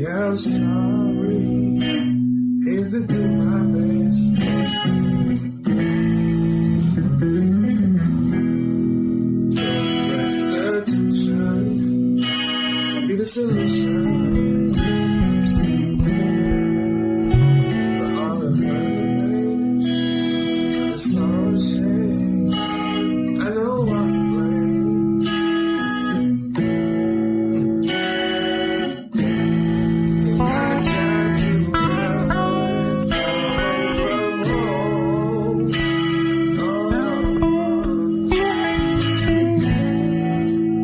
I'm sorry is to do my best. Restitution be the solution for all the hurt and pain, the sorrow and shame. I know I'm to blame. 'Cause I tried to run away from home. Oh,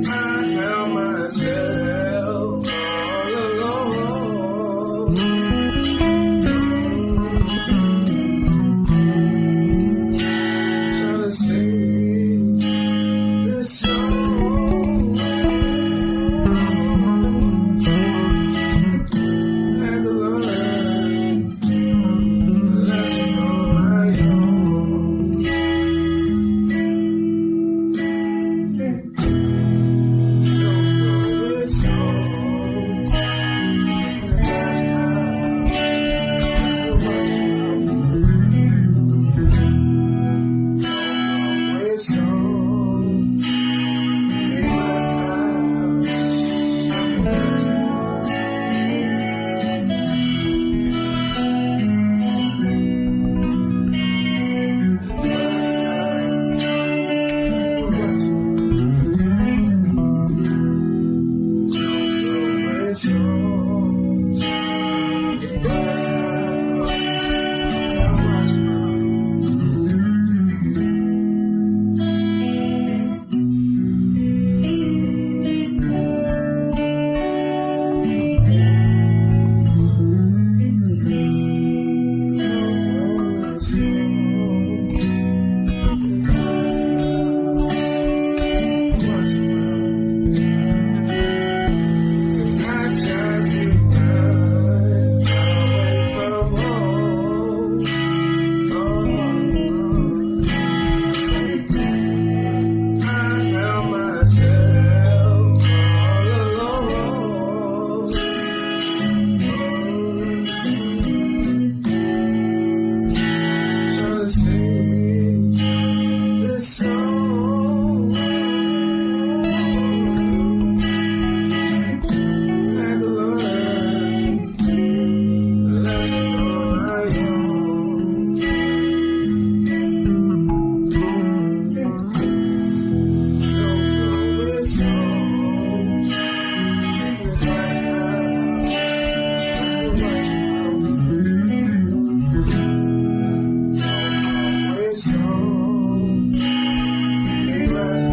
I found myself all alone. Trying to sing this song. Had to learn a lesson on my own. Don't go this home. That's how I was always home. That's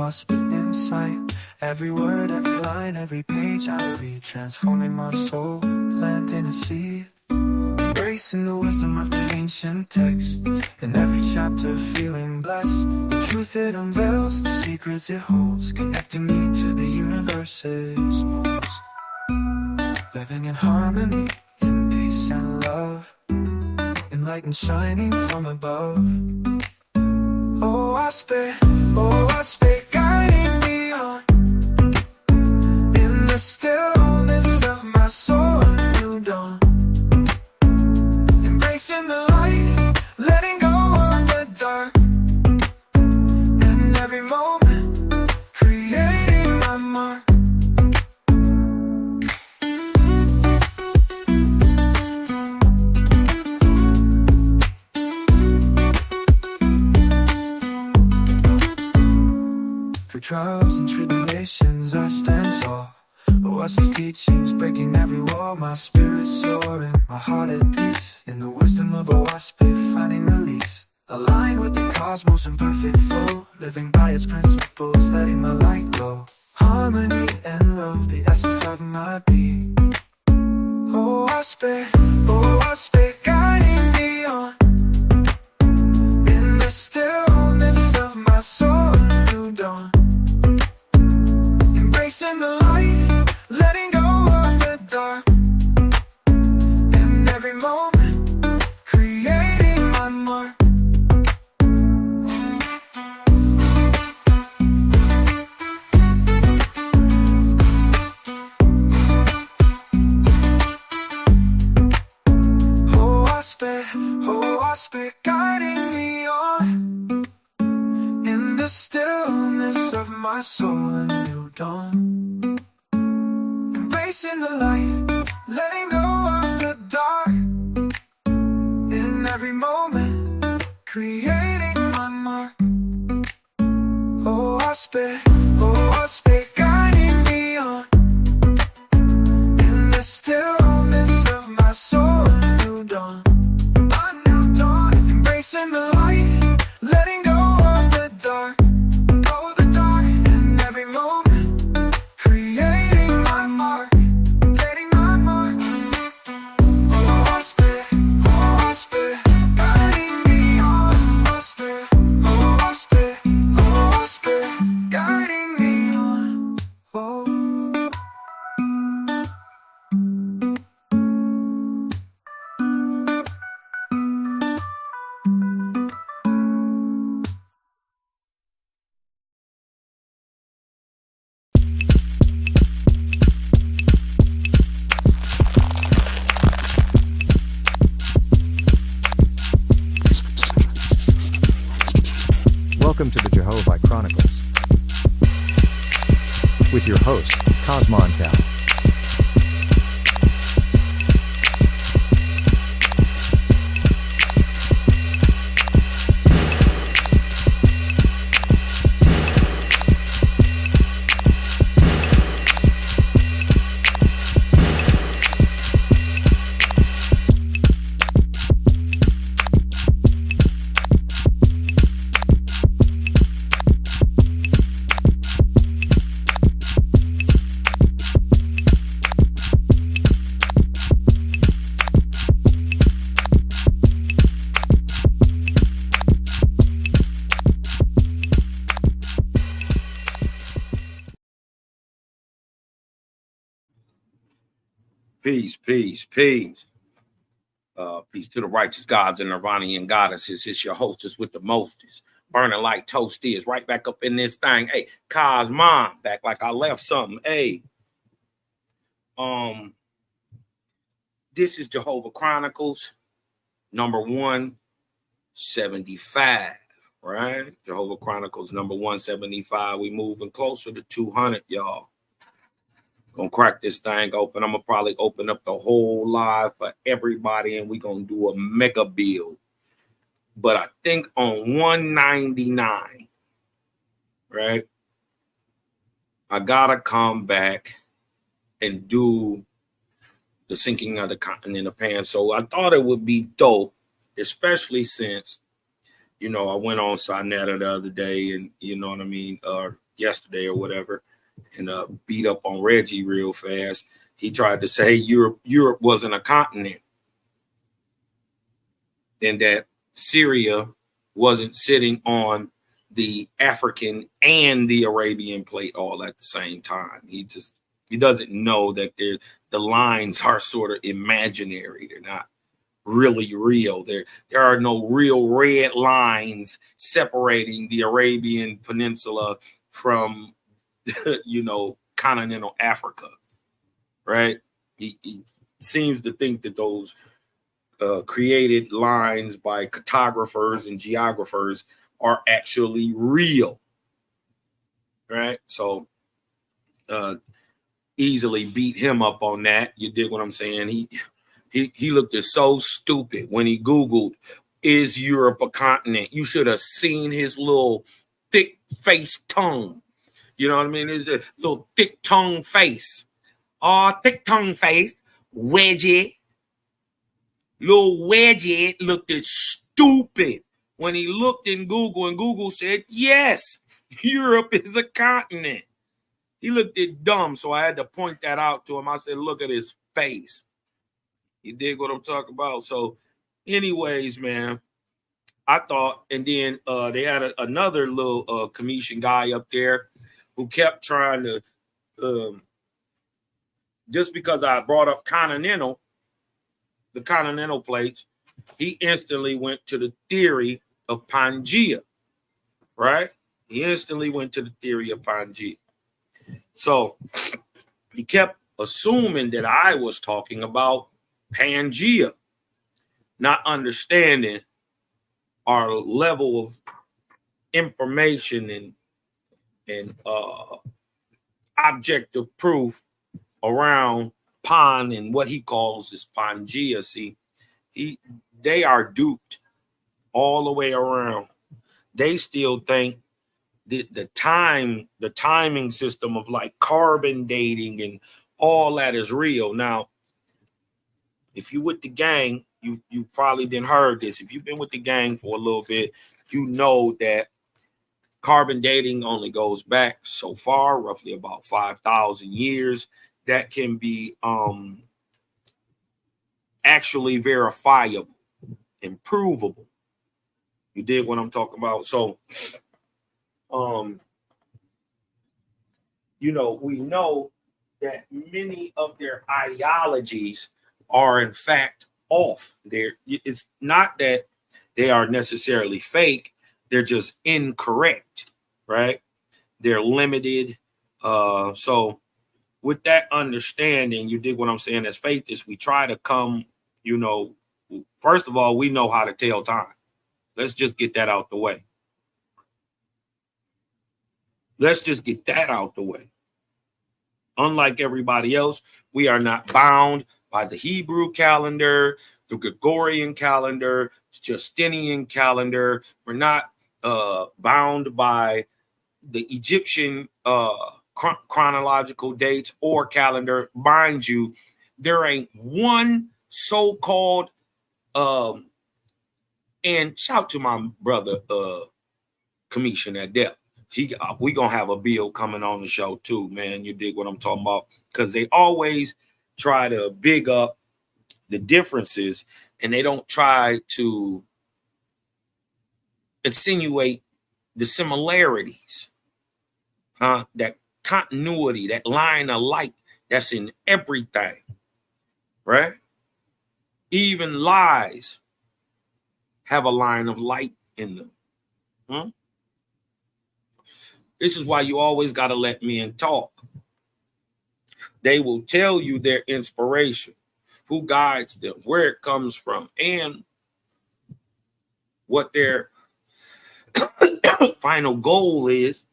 I spit inside. Every word, every line, every page I read, transforming my soul, planting a seed. Embracing the wisdom of the ancient text. In every chapter feeling blessed. The truth it unveils, the secrets it holds, connecting me to the universe's most. Living in harmony, in peace and love, enlightened, shining from above. Oh, I spit, guiding me on. In the stillness of my soul, a new dawn. Embracing the light, letting go of the dark. And every moment, creating my mark. trials and tribulations I stand tall. But watch these teachings breaking every wall. My spirit soaring, my heart at peace. In the wisdom of a wasp, finding release. Aligned with the cosmos in perfect flow, living by its principles, letting my light glow. Harmony and love, the essence of my being. Oh, wasp, guiding me on. In the stillness of my soul, a new dawn. Embracing the light, letting go of the dark. In every moment, creating my mark. Oh, wasp, guiding me on. In the stillness of my soul, a new dawn. Embracing the light, letting go of the dark. In every moment, creating my mark. Oh, wasp, guiding me on. In the stillness of my soul, a new dawn. Embracing the light, letting go of the dark. Oh, the dark. In every moment, creating my mark. Creating my mark. Oh, wasp, guiding me on. Wasp, guiding me on. Oh. Welcome to the Jehovih Chronicles with your host, Cosmoncal. Peace. Peace to the righteous gods and Nirvanian goddesses. It's your hostess with the mostest. Burning like toast is right back up in this thing. Hey, Cosmon, back like I left something. Hey. This is Jehovih Chronicles, number 175, right? Jehovih Chronicles, number 175. We moving closer to 200, y'all. Gonna crack this thing open. I'm gonna probably open up the whole live for everybody, and we're gonna do a mega build. But I think on 199, right? I gotta come back and do the sinking of the continent of Pan. So I thought it would be dope, especially since, you know, I went on Sinetta the other day, and you know what I mean, or yesterday or whatever, and beat up on Reggie real fast. He tried to say Europe wasn't a continent, and that Syria wasn't sitting on the African and the Arabian plate all at the same time. He doesn't know that the lines are sort of imaginary. They're not really real. There are no real red lines separating the Arabian Peninsula from you know, continental Africa, right? He seems to think that those created lines by cartographers and geographers are actually real, right? So easily beat him up on that. You dig what I'm saying? He looked so stupid when he Googled, is Europe a continent? You should have seen his little thick face tongue You know what I mean? It's a little thick tongue face. Oh, thick tongue face. Wedgie. Little Wedgie looked at stupid when he looked in Google, and Google said, yes, Europe is a continent. He looked at dumb, so I had to point that out to him. I said, look at his face. You dig what I'm talking about? So, anyways, man, I thought, and then they had another little commission guy up there who kept trying to, just because I brought up the continental plates, he instantly went to the theory of Pangea, right? He instantly went to the theory of Pangea. So he kept assuming that I was talking about Pangea, not understanding our level of information and objective proof around Pan and what he calls is Pangea. See, they are duped all the way around. They still think that the timing system of like carbon dating and all that is real. Now, if you with the gang, you probably didn't heard this. If you've been with the gang for a little bit, you know that carbon dating only goes back so far, roughly about 5,000 years. That can be actually verifiable and provable. You dig what I'm talking about? So, we know that many of their ideologies are in fact off. It's not that they are necessarily fake, they're just incorrect, right? They're limited. So with that understanding, you dig what I'm saying, as faithists, we try to come, first of all, we know how to tell time. Let's just get that out the way. Let's just get that out the way. Unlike everybody else, we are not bound by the Hebrew calendar, the Gregorian calendar, Justinian calendar. We're not bound by the Egyptian chronological dates or calendar. Mind you, there ain't one so-called, and shout to my brother, Commission at Depth. We gonna have a bill coming on the show too, man. You dig what I'm talking about? Because they always try to big up the differences, and they don't try to insinuate the similarities, that continuity, that line of light that's in everything, right? Even lies have a line of light in them. This is why you always got to let men talk. They will tell you their inspiration, who guides them, where it comes from, and what their final goal is,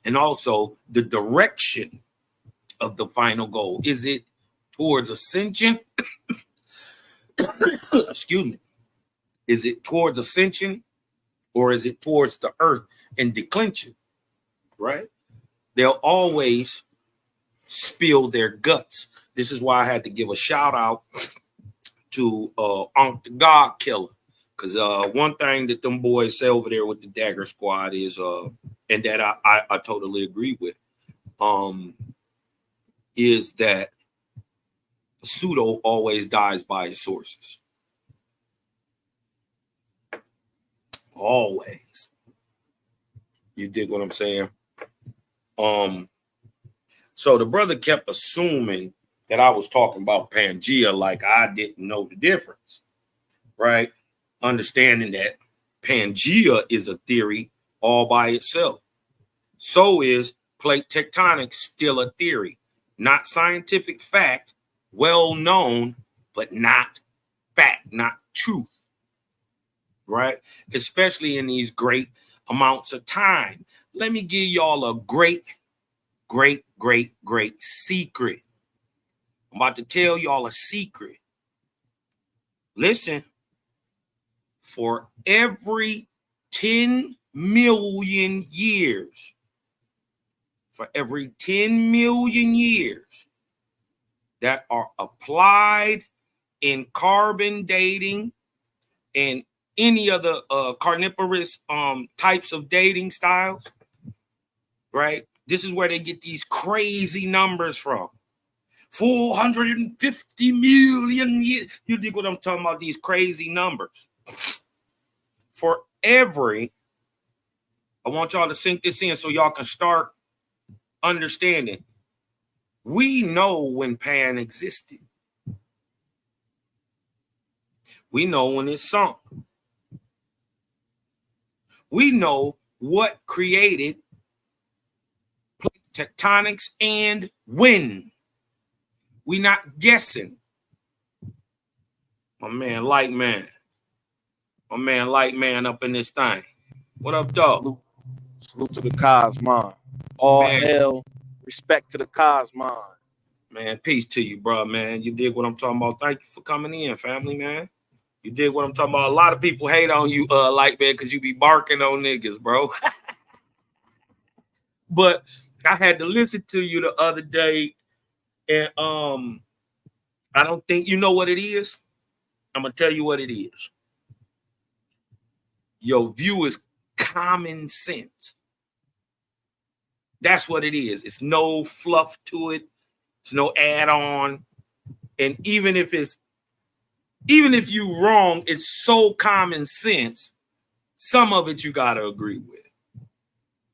and also the direction of the final goal. Is it towards ascension? Excuse me. Is it towards ascension, or is it towards the earth and declension? Right? They'll always spill their guts. This is why I had to give a shout out to Unc the God Killer, because one thing that them boys say over there with the Dagger Squad is, and that I totally agree with, is that pseudo always dies by his sources. Always. You dig what I'm saying? So the brother kept assuming that I was talking about Pangea like I didn't know the difference, right? Understanding that Pangea is a theory all by itself. So is plate tectonics still a theory, not scientific fact, well known, but not fact, not truth, right? Especially in these great amounts of time. Let me give y'all a great secret. I'm about to tell y'all a secret. Listen, for every 10 million years, for every 10 million years that are applied in carbon dating and any other carnivorous types of dating styles, right? This is where they get these crazy numbers from. 450 million years. You dig what I'm talking about? These crazy numbers. For every, I want y'all to sink this in so y'all can start understanding. We know when Pan existed. We know when it sunk. We know what created tectonics and when. We not guessing. My man, Light Man. My man, Light Man up in this thing. What up, dog? Salute to the Cosmon. All Man. hail, respect to the Cosmon. Man, peace to you, bro, man. You dig what I'm talking about? Thank you for coming in, family, man. You dig what I'm talking about? A lot of people hate on you, Light Man, because you be barking on niggas, bro. But I had to listen to you the other day, and I don't think you know what it is. I'm gonna tell you what it is. Your view is common sense. That's what it is. It's no fluff to it. It's no add-on. And even if you wrong, it's so common sense. Some of it you gotta agree with.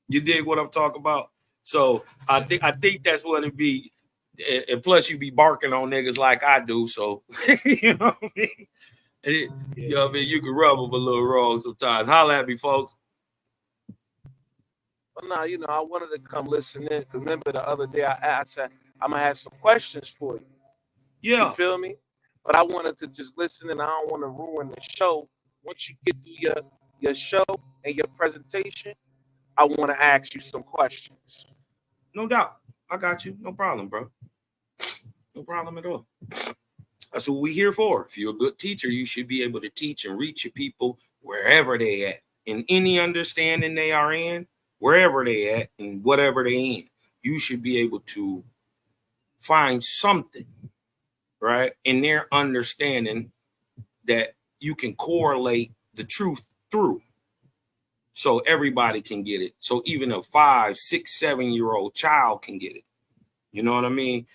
You dig what I'm talking about? So I think that's what it be. And plus you be barking on niggas like I do. So you know what I mean? You know what I mean? You can rub them a little wrong sometimes. Holla at me, folks. Well, now, I wanted to come listen in. Remember the other day I said I'm gonna have some questions for you. Yeah. You feel me? But I wanted to just listen, and I don't want to ruin the show. Once you get through your show and your presentation, I want to ask you some questions. No doubt. I got you. No problem, bro. No problem at all. That's what we're here for. If you're a good teacher, you should be able to teach and reach your people wherever they at. In any understanding they are in, wherever they at, and whatever they in, you should be able to find something, right, in their understanding that you can correlate the truth through. So everybody can get it. So even a 5, 6, 7-year-old child can get it. You know what I mean?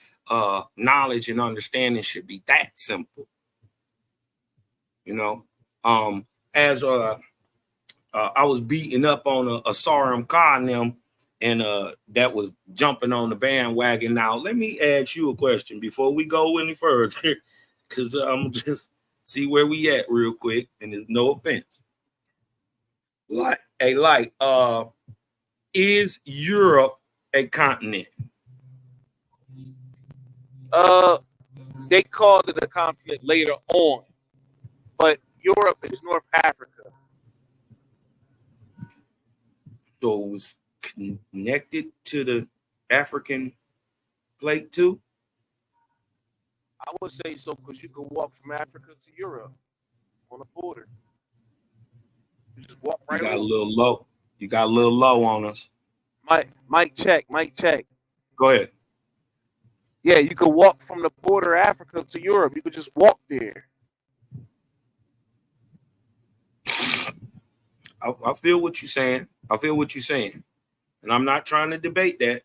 Knowledge and understanding should be that simple. You know, as I was beating up on a Sarum Khan them, and that was jumping on the bandwagon. Now, let me ask you a question before we go any further, because I'm just see where we at real quick, and there's no offense. Is Europe a continent? They called it a continent later on, but Europe is North Africa. So it was connected to the African plate too? I would say so because you can walk from Africa to Europe on the border. You just walk right You got over. a little low. You got a little low on us. Mic check. Go ahead. Yeah, you could walk from the border of Africa to Europe. You could just walk there. I feel what you're saying. And I'm not trying to debate that.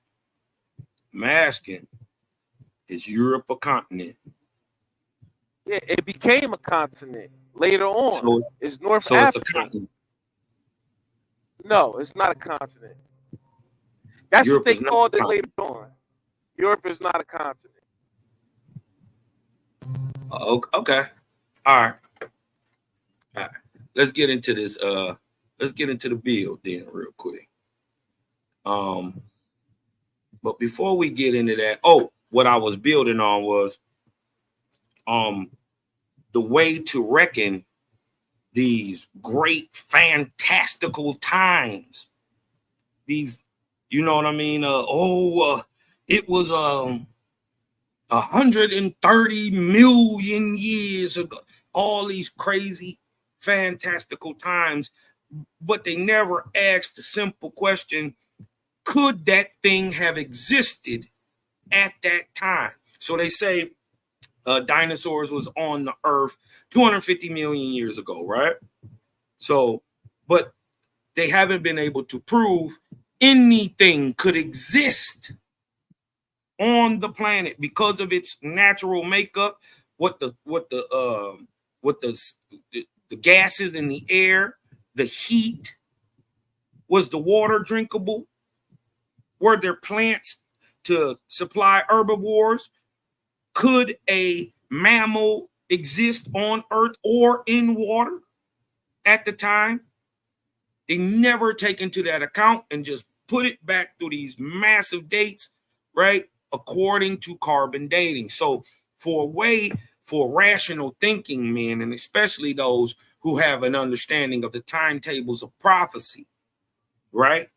I'm asking, is Europe a continent? Yeah, it became a continent later on. So it's North so Africa. It's a continent. No, it's not a continent. That's Europe what they called it later continent. on. Europe is not a continent. Okay. All right. Let's get into this. Let's get into the bill then real quick. But before we get into that, what I was building on was the way to reckon these great fantastical times. These, you know what I mean? It was 130 million years ago. All these crazy fantastical times, but they never asked the simple question: could that thing have existed at that time? So they say dinosaurs was on the earth 250 million years ago, right? So, but they haven't been able to prove anything could exist on the planet because of its natural makeup, what the gases in the air, the heat. Was the water drinkable? Were there plants to supply herbivores? Could a mammal exist on Earth or in water at the time? They never take into that account and just put it back through these massive dates, right? According to carbon dating. So for a way for rational thinking men, and especially those who have an understanding of the timetables of prophecy, right?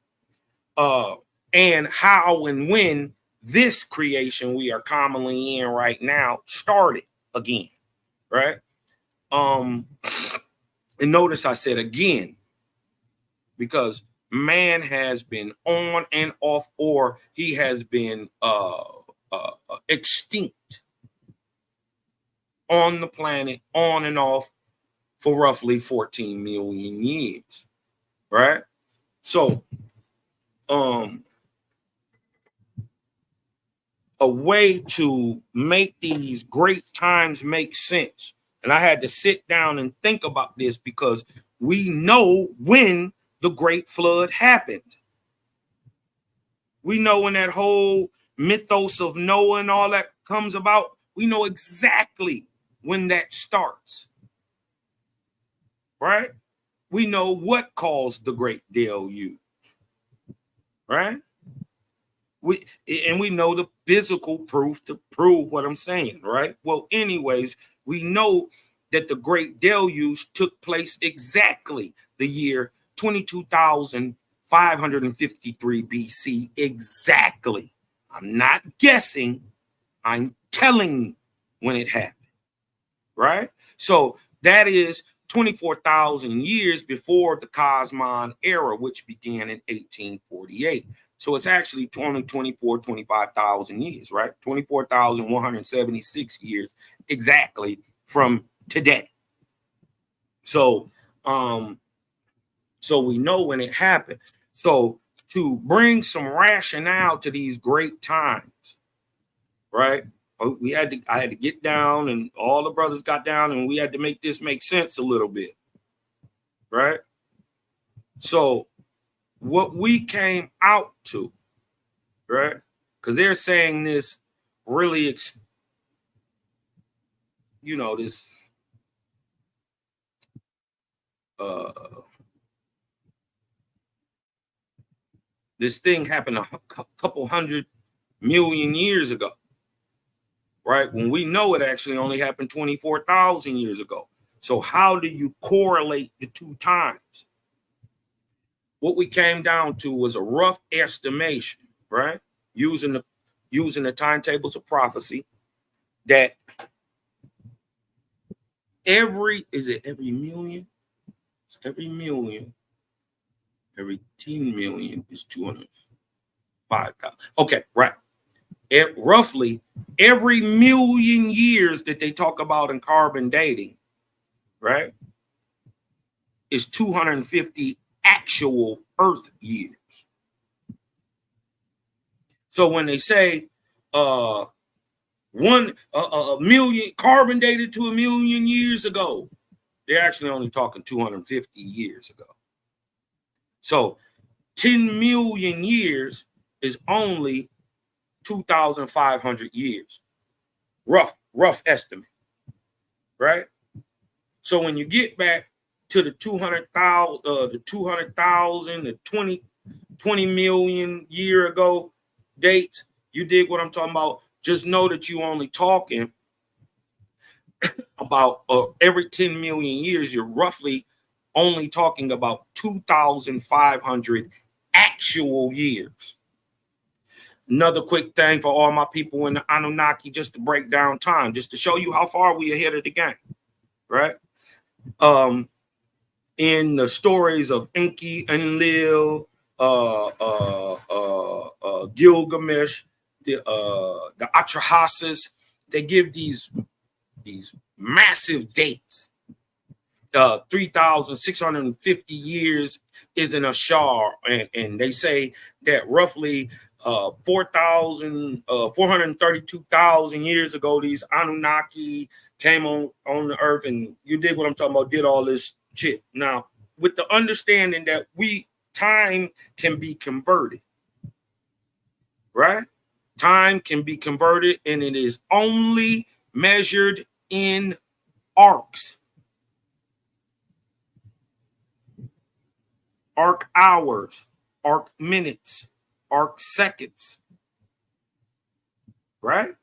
And how and when this creation we are commonly in right now started again, right? And notice I said again, because man has been on and off, or he has been extinct on the planet, on and off for roughly 14 million years, right? So, a way to make these great times make sense. And I had to sit down and think about this because we know when the great flood happened. We know when that whole mythos of Noah and all that comes about. We know exactly when that starts, right? We know what caused the great deluge, right? We know the physical proof to prove what I'm saying, right? Well, anyways, we know that the great deluge took place exactly the year 22,553 BC. Exactly. I'm not guessing. I'm telling you when it happened, right? So that is 24,000 years before the Cosmon era, which began in 1848. So it's actually 25,000 years, right? 24,176 years exactly from today. So, so we know when it happened. So to bring some rationale to these great times, right? I had to get down, and all the brothers got down, and we had to make this make sense a little bit, right? So what we came out to, right? Because they're saying this really, this this thing happened a couple 100 million years ago, right? When we know it actually only happened 24,000 years ago. So how do you correlate the two times? What we came down to was a rough estimation, right? Using the timetables of prophecy, that every million? It's every million. Every 10 million is 205,000. Okay, right. Roughly every million years that they talk about in carbon dating, right, is 250 actual Earth years. So when they say a million carbon dated to a million years ago, they're actually only talking 250 years ago. So 10 million years is only 2,500 years. Rough estimate, right? So when you get back to the 200,000, the 20 million year ago dates, you dig what I'm talking about? Just know that you only talking about every 10 million years, you're roughly only talking about 2,500 actual years. Another quick thing for all my people in the Anunnaki, just to break down time, just to show you how far we ahead of the game, right? In the stories of Enki, Enlil, Gilgamesh, the Atrahasis. They give these massive dates. 3,650 years is an ashar, and they say that roughly 432,000 years ago, these Anunnaki came on the earth, and you dig what I'm talking about, did all this shit. Now, with the understanding that time can be converted, right? Time can be converted, and it is only measured in arcs. Arc hours, arc minutes, arc seconds, right?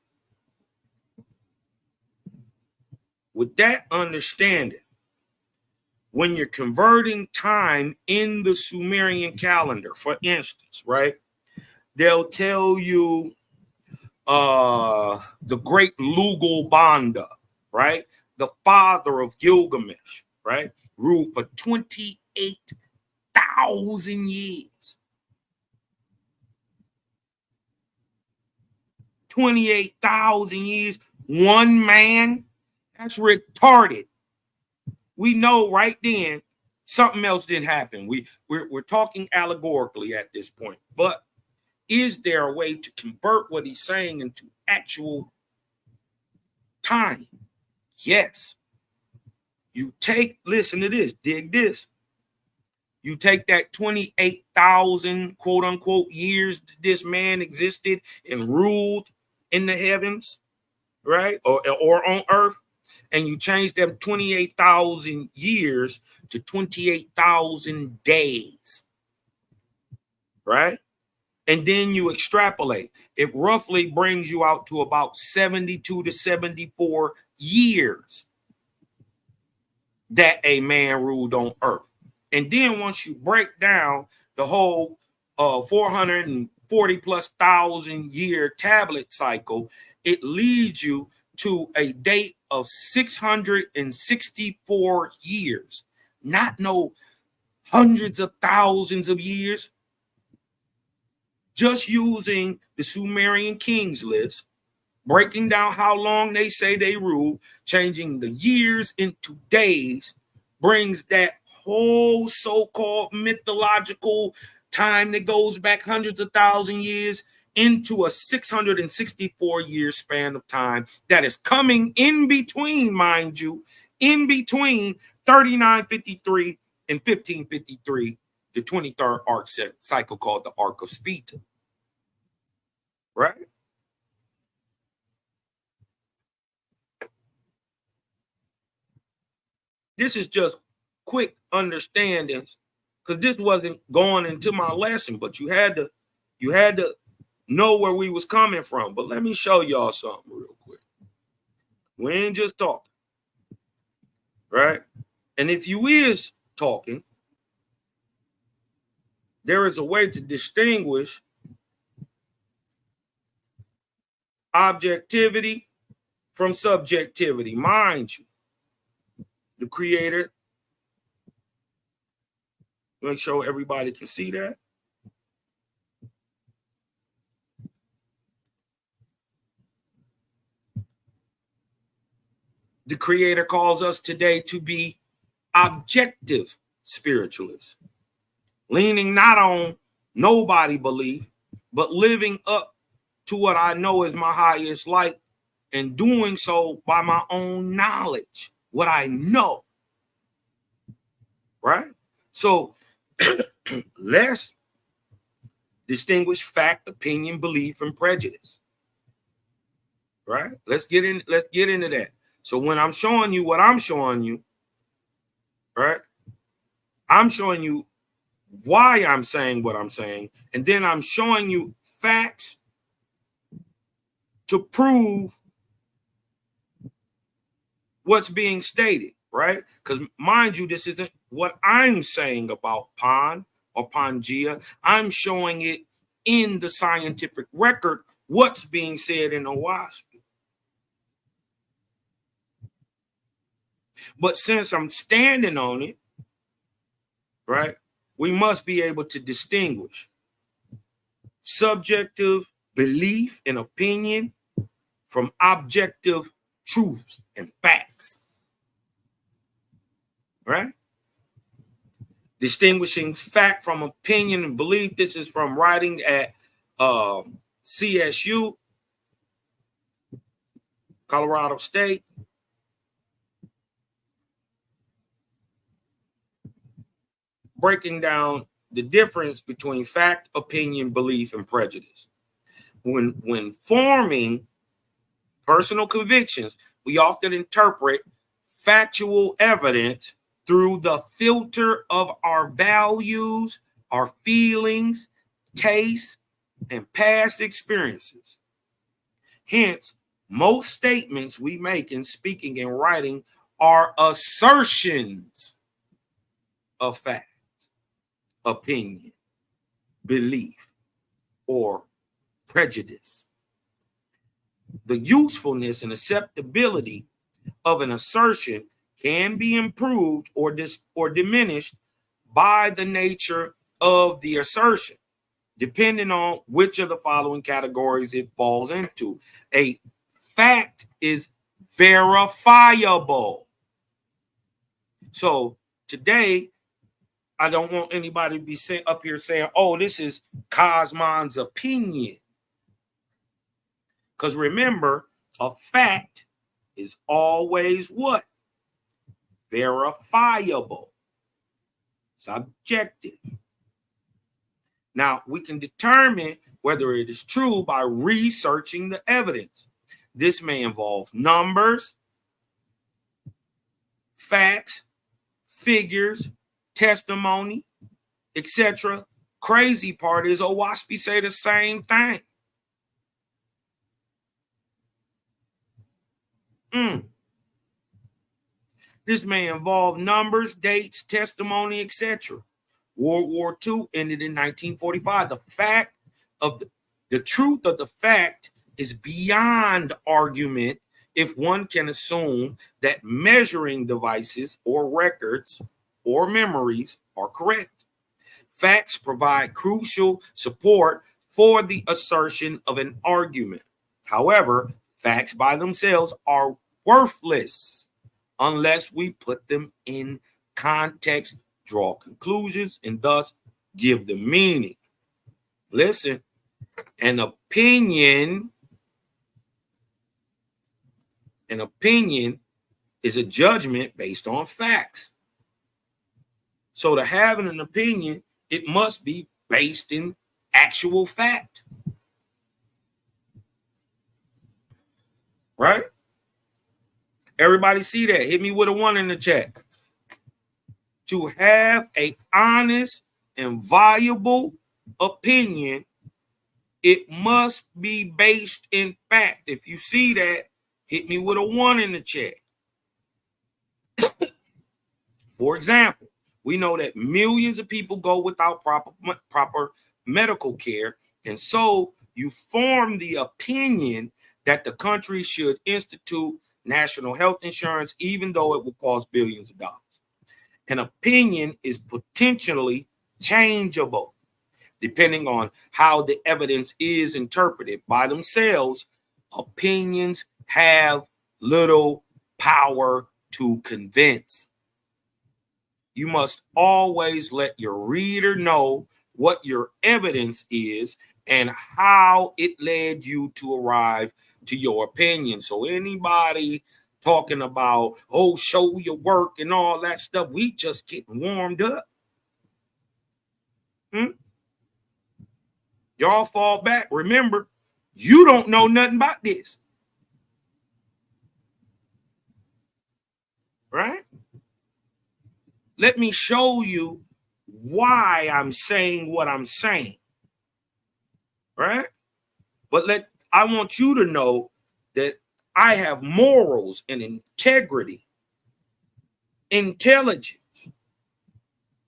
With that understanding, when you're converting time in the Sumerian calendar, for instance, right, they'll tell you the great Lugal Banda, right, the father of Gilgamesh, right, ruled for 28,000 years. 28,000 years, one man. That's retarded. We know right then something else didn't happen. We're talking allegorically at this point. But is there a way to convert what he's saying into actual time? Yes. You listen to this, dig this. You take that 28,000 quote unquote years this man existed and ruled in the heavens, right? Or on earth, and you change them 28,000 years to 28,000 days, right? And then you extrapolate. It roughly brings you out to about 72 to 74 years that a man ruled on earth. And then once you break down the whole 440 plus thousand year tablet cycle, it leads you to a date of 664 years, not no hundreds of thousands of years. Just using the Sumerian kings list, breaking down how long they say they ruled, changing the years into days, brings that whole so-called mythological time that goes back hundreds of thousand years into a 664 year span of time that is coming in between, mind you, in between 3953 and 1553, the 23rd arc cycle called the Arc of Spita, right? This is just quick understandings, because this wasn't going into my lesson, but you had to know where we was coming from. But let me show y'all something real quick. We ain't just talking, right? And if you is talking, there is a way to distinguish objectivity from subjectivity. Mind you, the creator, make sure everybody can see that. The creator calls us today to be objective spiritualists, leaning not on nobody belief, but living up to what I know is my highest light, and doing so by my own knowledge, what I know, right? So let's distinguish fact, opinion, belief, and prejudice, right? Let's get into that. So when I'm showing you what I'm showing you, right, I'm showing you why I'm saying what I'm saying, and then I'm showing you facts to prove what's being stated, right? Because mind you, this isn't what I'm saying about Pan or Pangea. I'm showing it in the scientific record, what's being said in Owaspy. But since I'm standing on it, right, we must be able to distinguish subjective belief and opinion from objective truths and facts, right? Distinguishing fact from opinion and belief. This is from writing at CSU, Colorado State. Breaking down the difference between fact, opinion, belief, and prejudice. When forming personal convictions, we often interpret factual evidence through the filter of our values, our feelings, tastes, and past experiences. Hence, most statements we make in speaking and writing are assertions of fact, opinion, belief, or prejudice. The usefulness and acceptability of an assertion can be improved or diminished by the nature of the assertion, depending on which of the following categories it falls into. A fact is verifiable. So today, I don't want anybody to be up here saying, oh, this is Cosmon's opinion. Because remember, a fact is always what? Verifiable. It's objective. Now, we can determine whether it is true by researching the evidence. This may involve numbers, facts, figures, testimony, etc. Crazy part is OWASP say the same thing. This may involve numbers, dates, testimony, etc. World War II ended in 1945. The truth of the fact is beyond argument if one can assume that measuring devices or records or memories are correct. Facts provide crucial support for the assertion of an argument. However, facts by themselves are worthless unless we put them in context, draw conclusions, and thus give them meaning. Listen, an opinion is a judgment based on facts. So to have an opinion, it must be based in actual fact. Right? Everybody see that? Hit me with a 1 in the chat. To have an honest and viable opinion, it must be based in fact. If you see that, hit me with a 1 in the chat. For example, we know that millions of people go without proper medical care, and so you form the opinion that the country should institute national health insurance, even though it will cost billions of dollars. An opinion is potentially changeable depending on how the evidence is interpreted. By themselves, opinions have little power to convince. You must always let your reader know what your evidence is and how it led you to arrive to your opinion. So anybody talking about, oh, show your work and all that stuff, we just getting warmed up. Y'all fall back. Remember, you don't know nothing about this. Right? Let me show you why I'm saying what I'm saying. Right? But I want you to know that I have morals and integrity, intelligence.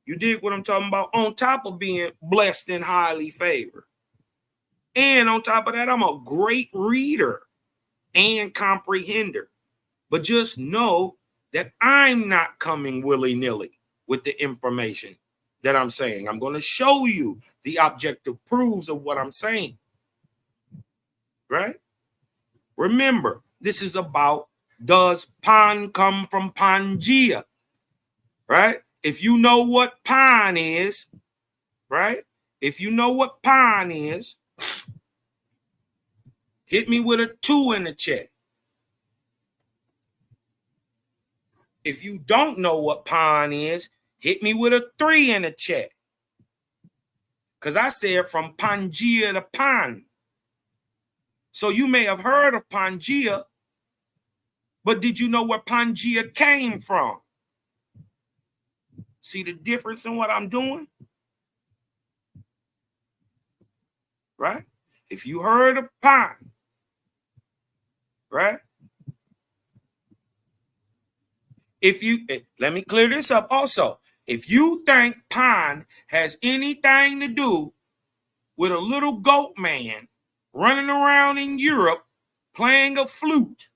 You dig what I'm talking about? On top of being blessed and highly favored. And on top of that, I'm a great reader and comprehender. But just know that I'm not coming willy-nilly with the information. that I'm saying. I'm going to show you the objective proofs of what I'm saying. Right? Remember, this is about, does Pan come from Pangea? Right? If you know what Pan is, right? If you know what Pan is, hit me with a 2 in the chat. If you don't know what Pan is, hit me with a 3 in the chat. Because I said from Pangea to Pan. So you may have heard of Pangea, but did you know where Pangea came from? See the difference in what I'm doing? Right? If you heard of Pan, right? If you, let me clear this up also. If you think Pan has anything to do with a little goat man running around in Europe playing a flute,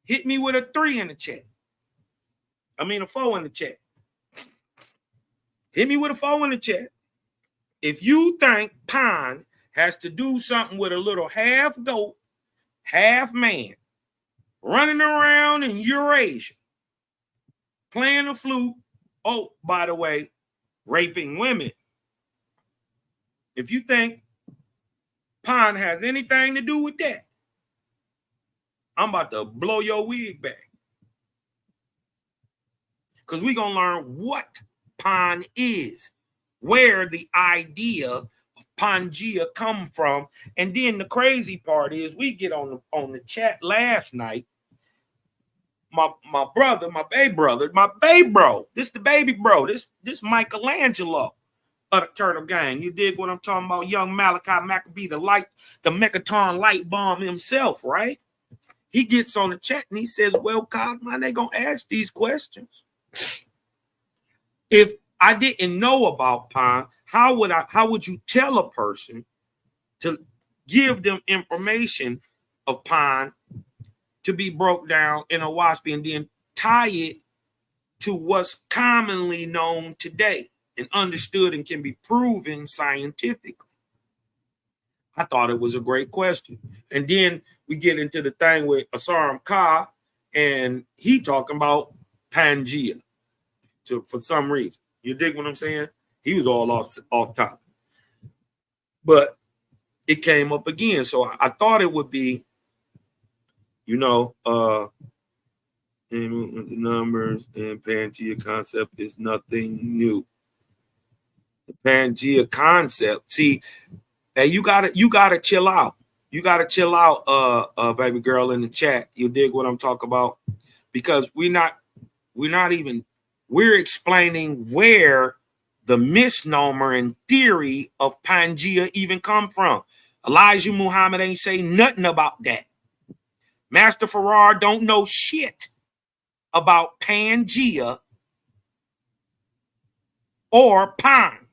hit me with a 3 in the chat. I mean a 4 in the chat. Hit me with a 4 in the chat. If you think Pan has to do something with a little half goat, half man running around in Eurasia playing a flute, oh, by the way, raping women. If you think Pan has anything to do with that, I'm about to blow your wig back. Because we're going to learn what Pan is, where the idea of Pangea come from. And then the crazy part is we get on the chat last night. My brother, my baby bro, this the baby bro, this Michelangelo of the Turtle Gang. You dig what I'm talking about? Young Malachi Maccabee, the Mechaton light bomb himself, right? He gets on the chat and he says, well, Cosmo, they gonna ask these questions. If I didn't know about Pan, how would you tell a person to give them information of Pan to be broke down in a WASP and then tie it to what's commonly known today and understood and can be proven scientifically? I thought it was a great question. And then we get into the thing with Asaram Ka, and he talking about Pangea for some reason. You dig what I'm saying? He was all off topic. But it came up again. So I thought it would be, you know, and the numbers and Pangea concept is nothing new. The Pangea concept, see, hey, you gotta chill out. You gotta chill out, baby girl in the chat. You dig what I'm talking about? Because we're explaining where the misnomer and theory of Pangea even come from. Elijah Muhammad ain't say nothing about that. Master Farrar don't know shit about Pangea or Pan.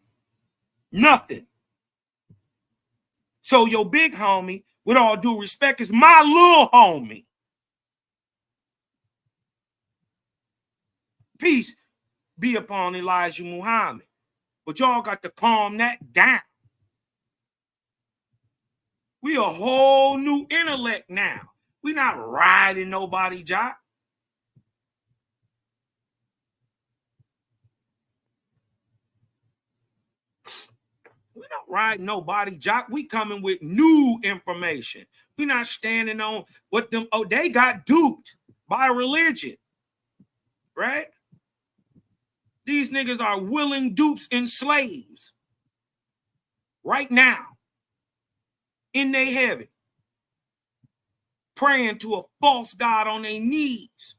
Nothing. So your big homie, with all due respect, is my little homie. Peace be upon Elijah Muhammad. But y'all got to calm that down. We a whole new intellect now. We not riding nobody jock. We're not riding nobody jock. We coming with new information. We're not standing on what them, oh, they got duped by religion. Right? These niggas are willing dupes and slaves. Right now. In their heaven. Praying to a false god on their knees.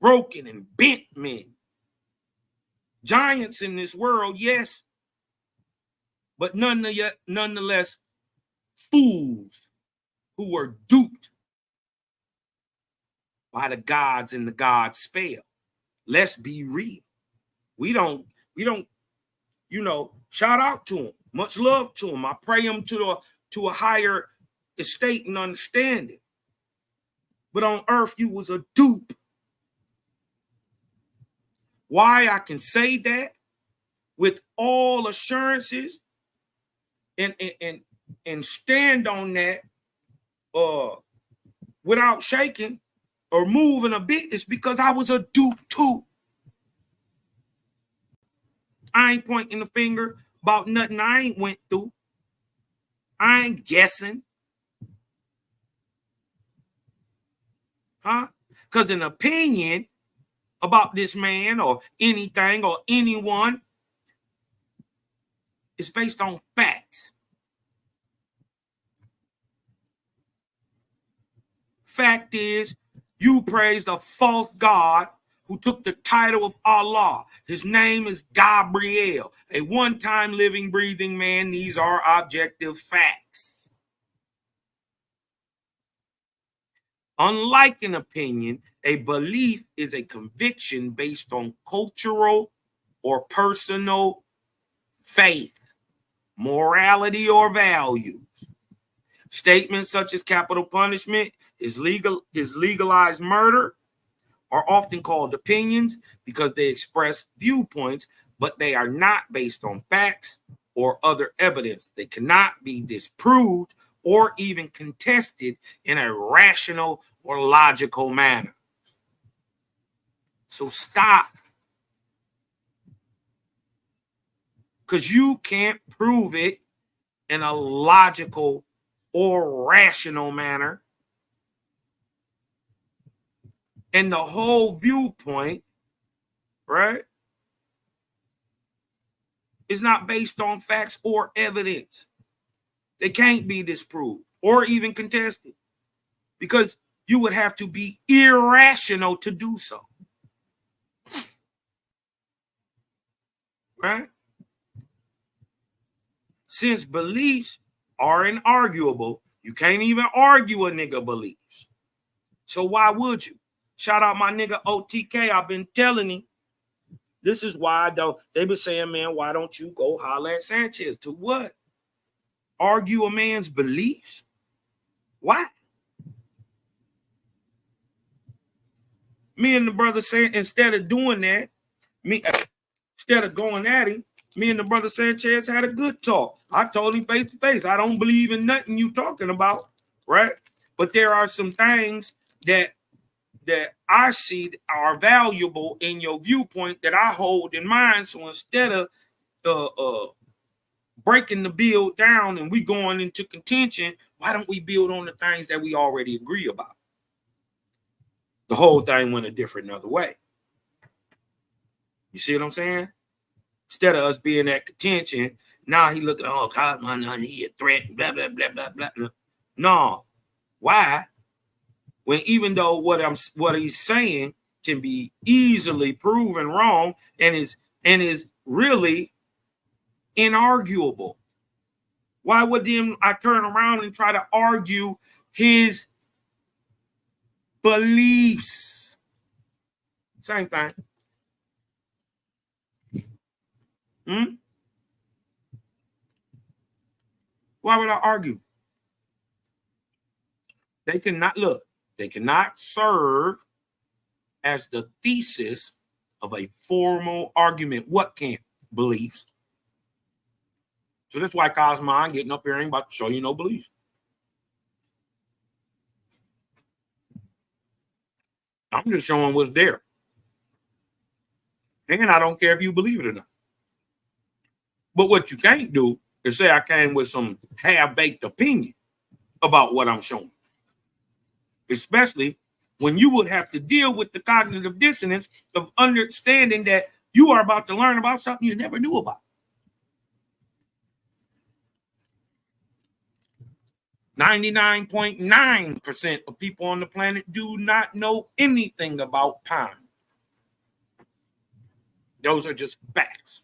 Broken and bent men. Giants in this world, yes. But nonetheless, fools who were duped by the gods and the god's spell. Let's be real. We don't, shout out to them. Much love to them. I pray them to a higher estate and understanding. But on earth, you was a dupe. Why I can say that? with all assurances and stand on that without shaking or moving a bit, is because I was a dupe too. I ain't pointing the finger about nothing I ain't went through. I ain't guessing. Huh? Because an opinion about this man or anything or anyone is based on facts. Fact is, you praised a false God who took the title of Allah. His name is Gabriel, a one-time living, breathing man. These are objective facts. Unlike an opinion, a belief is a conviction based on cultural or personal faith, morality, or values. Statements such as capital punishment is legalized murder are often called opinions because they express viewpoints, but they are not based on facts or other evidence. They cannot be disproved or even contested in a rational or logical manner. So stop. Because you can't prove it in a logical or rational manner. And the whole viewpoint, right, is not based on facts or evidence. They can't be disproved or even contested because you would have to be irrational to do so. Right? Since beliefs are inarguable, you can't even argue a nigga beliefs. So why would you? Shout out my nigga OTK. I've been telling him. This is why I don't. They been saying, man, why don't you go holler at Sanchez? To what? Argue a man's beliefs? Why? Me and the brother saying, instead of doing that, instead of going at him, me and the brother Sanchez had a good talk. I told him face to face, I don't believe in nothing you talking about, right? But there are some things that I see are valuable in your viewpoint that I hold in mind. So instead of breaking the build down and we going into contention, why don't we build on the things that we already agree about? The whole thing went a different another way. You see what I'm saying? Instead of us being at contention, now he looking, oh, God, he a threat, blah, blah, blah, blah, blah. No. Why? When even though what he's saying can be easily proven wrong and is really inarguable. Why would then I turn around and try to argue his beliefs? Same thing. Why would I argue? They cannot serve as the thesis of a formal argument. What can't? Beliefs. So that's why Cosmine getting up here ain't about to show you no beliefs. I'm just showing what's there. And I don't care if you believe it or not. But what you can't do is say I came with some half-baked opinion about what I'm showing. Especially when you would have to deal with the cognitive dissonance of understanding that you are about to learn about something you never knew about. 99.9% of people on the planet do not know anything about time. Those are just facts.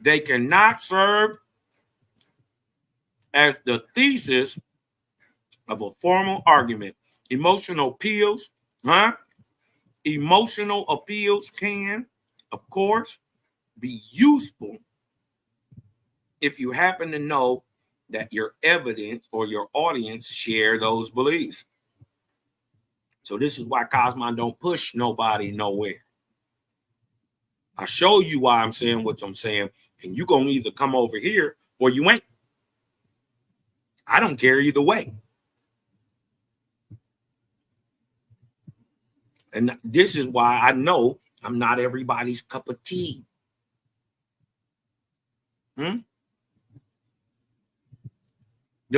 They cannot serve as the thesis of a formal argument. Emotional appeals, Emotional appeals can, of course, be useful if you happen to know that your evidence or your audience share those beliefs. So this is why Cosmon don't push nobody nowhere. I show you why I'm saying what I'm saying, and you're going to either come over here or you ain't. I don't care either way. And this is why I know I'm not everybody's cup of tea. The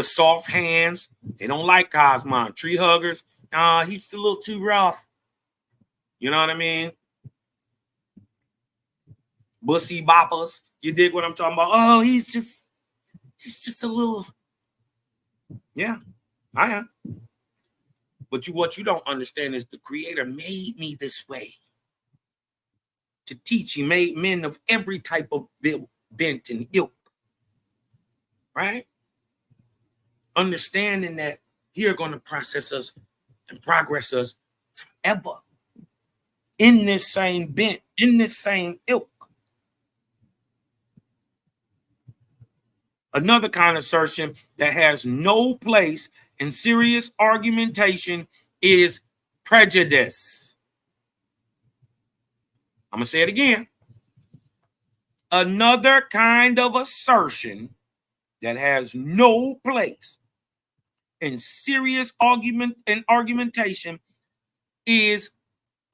soft hands, they don't like Cosmon. Tree huggers, he's a little too rough. You know what I mean? Bussy boppers, you dig what I'm talking about? Oh, he's just a little. Yeah, I am. But what you don't understand is the Creator made me this way to teach. He made men of every type of bent and ilk, right? Understanding that He are going to process us and progress us forever in this same bent, in this same ilk. Another kind of assertion that has no place in serious argumentation is prejudice. I'm going to say it again. Another kind of assertion that has no place in serious argument and argumentation is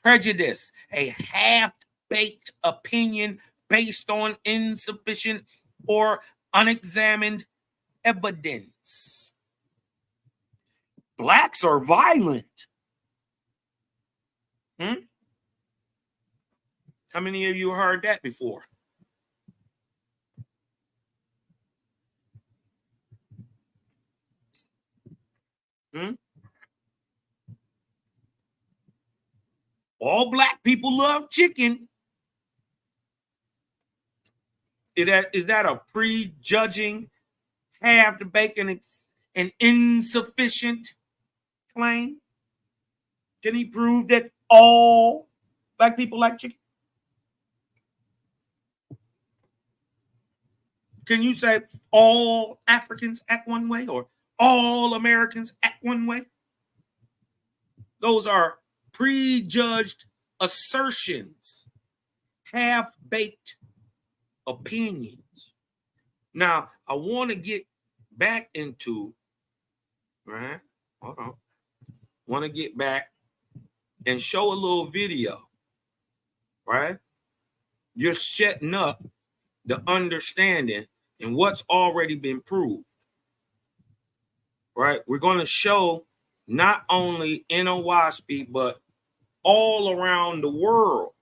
prejudice, a half-baked opinion based on insufficient or unexamined evidence. Blacks are violent. How many of you heard that before? All black people love chicken. Is that a prejudging, half-baked, and insufficient claim? Can he prove that all black people like chicken? Can you say all Africans act one way or all Americans act one way? Those are prejudged assertions, half-baked opinions. Now, I want to get back into, right? Hold on. Want to get back and show a little video, right? You're setting up the understanding and what's already been proved, right? We're going to show not only in Owaspie, but all around the world,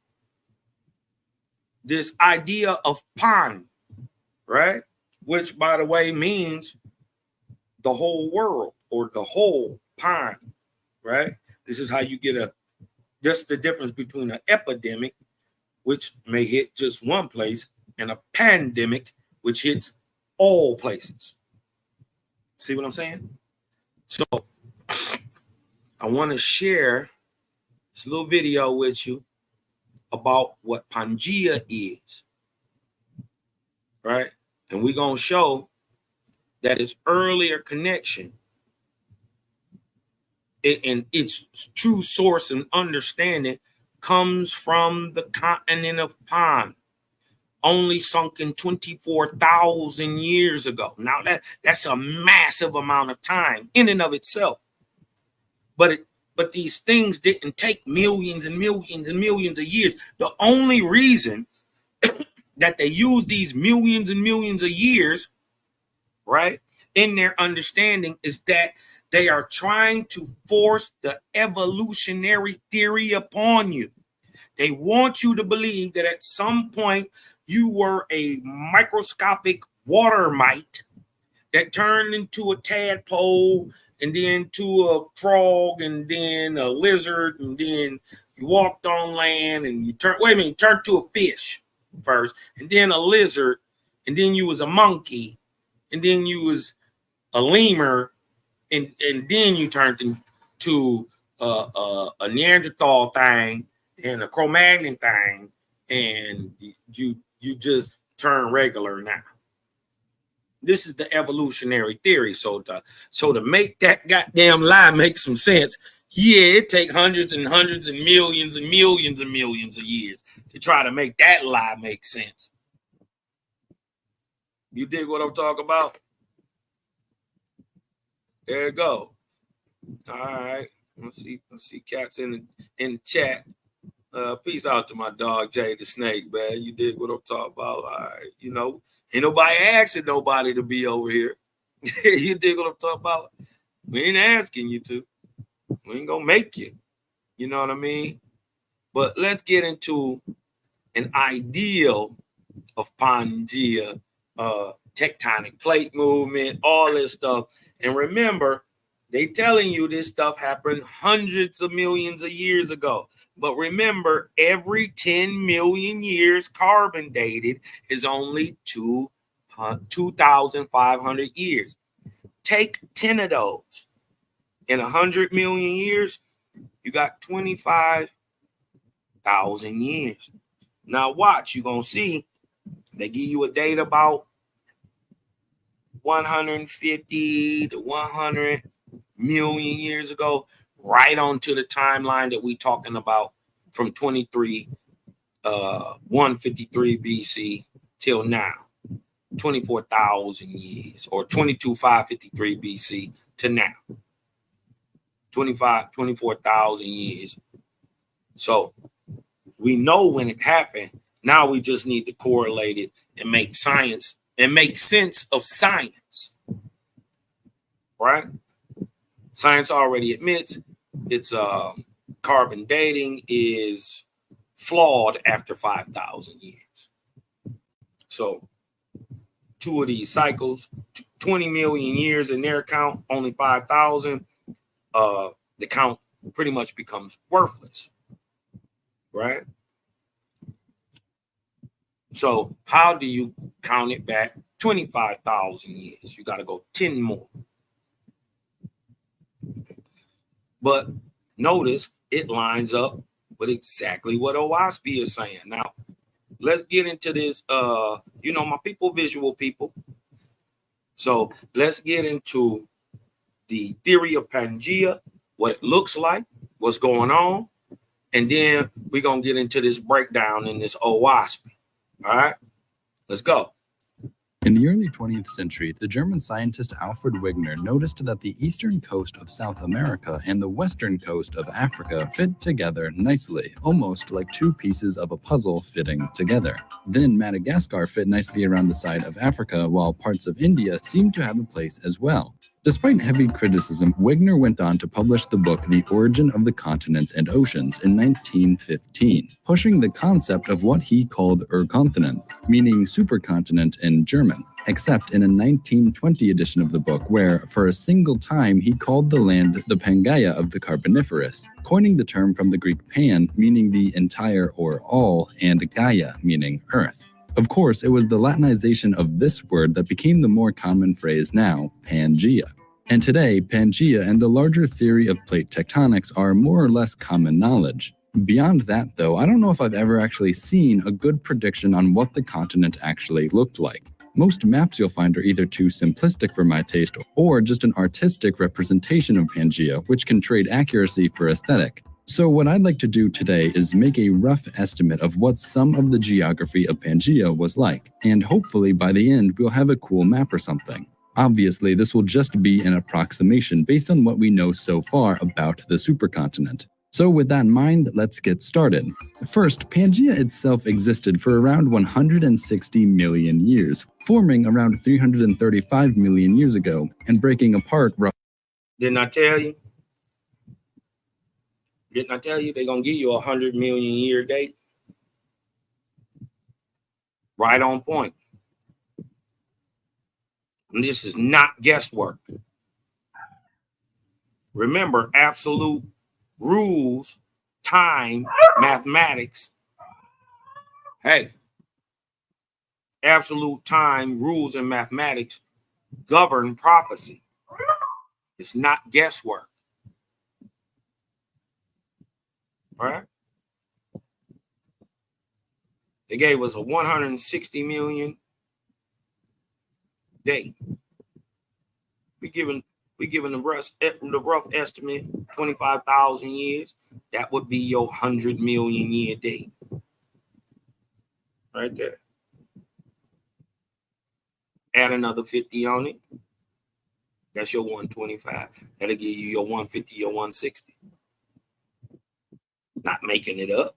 this idea of pan, right? Which, by the way, means the whole world or the whole pan, right? This is how you get just the difference between an epidemic, which may hit just one place, and a pandemic, which hits all places. See what I'm saying? So I want to share this little video with you about what Pangea is, right? And we're going to show that its earlier connection and its true source and understanding comes from the continent of Pan, only sunk in 24,000 years ago. Now that's a massive amount of time in and of itself. But these things didn't take millions and millions and millions of years. The only reason that they use these millions and millions of years, right, in their understanding is that they are trying to force the evolutionary theory upon you. They want you to believe that at some point you were a microscopic water mite that turned into a tadpole and then to a frog and then a lizard and then you walked on land and you turned to a fish first and then a lizard and then you was a monkey and then you was a lemur and then you turned into a Neanderthal thing and a Cro-Magnon thing and you just turn regular now. This is the evolutionary theory. So to make that goddamn lie make some sense, Yeah, it take hundreds and hundreds and millions and millions and millions of years to try to make that lie make sense. You dig what I'm talking about? There you go. All right. Let's see cats in the chat. Peace out to my dog Jay the Snake, man. You dig what I'm talking about? All right. You know, ain't nobody asking nobody to be over here. You dig what I'm talking about? We ain't asking you to. We ain't gonna make you. You know what I mean? But let's get into an ideal of Pangea, tectonic plate movement, all this stuff. And remember, they telling you this stuff happened hundreds of millions of years ago. But remember, every 10 million years carbon dated is only 2,500 years. Take 10 of those. In 100 million years, you got 25,000 years. Now watch, you're going to see they give you a date about 150 to 100 million years ago, right onto the timeline that we talking about from 153 BC till now, 24,000 years, or 22,553 BC to now, 24,000 years. So we know when it happened. Now we just need to correlate it and make science and make sense of science, right? Science already admits it's carbon dating is flawed after 5,000 years. So 2 of these cycles, 20 million years in their count, only 5,000. The count pretty much becomes worthless, right? So how do you count it back 25,000 years? You got to go 10 more. But notice it lines up with exactly what OWASP is saying. Now, let's get into this. You know, my people, visual people. So let's get into the theory of Pangea, what it looks like, what's going on. And then we're going to get into this breakdown in this OWASP. All right, let's go. In the early 20th century, the German scientist Alfred Wegener noticed that the eastern coast of South America and the western coast of Africa fit together nicely, almost like two pieces of a puzzle fitting together. Then Madagascar fit nicely around the side of Africa, while parts of India seemed to have a place as well. Despite heavy criticism, Wegener went on to publish the book The Origin of the Continents and Oceans in 1915, pushing the concept of what he called Urkontinent, meaning supercontinent in German, except in a 1920 edition of the book where, for a single time, he called the land the Pangea of the Carboniferous, coining the term from the Greek pan, meaning the entire or all, and Gaia, meaning earth. Of course, it was the Latinization of this word that became the more common phrase now, Pangea. And today, Pangea and the larger theory of plate tectonics are more or less common knowledge. Beyond that, though, I don't know if I've ever actually seen a good prediction on what the continent actually looked like. Most maps you'll find are either too simplistic for my taste or just an artistic representation of Pangea, which can trade accuracy for aesthetic. So what I'd like to do today is make a rough estimate of what some of the geography of Pangea was like, and hopefully by the end we'll have a cool map or something. Obviously, this will just be an approximation based on what we know so far about the supercontinent. So with that in mind, let's get started. First, Pangea itself existed for around 160 million years, forming around 335 million years ago, and breaking apart roughly. Didn't I tell you? Didn't I tell you they're going to give you a 100 million year date? Right on point. And this is not guesswork. Remember, absolute rules, time, mathematics. Hey, absolute time, rules, and mathematics govern prophecy. It's not guesswork. All right? They gave us a 160 million date. We given We giving the rough estimate 25,000 years. That would be your 100 million year date. Right there. Add another 50 on it. That's your 125. That'll give you your 150, your 160. Not making it up.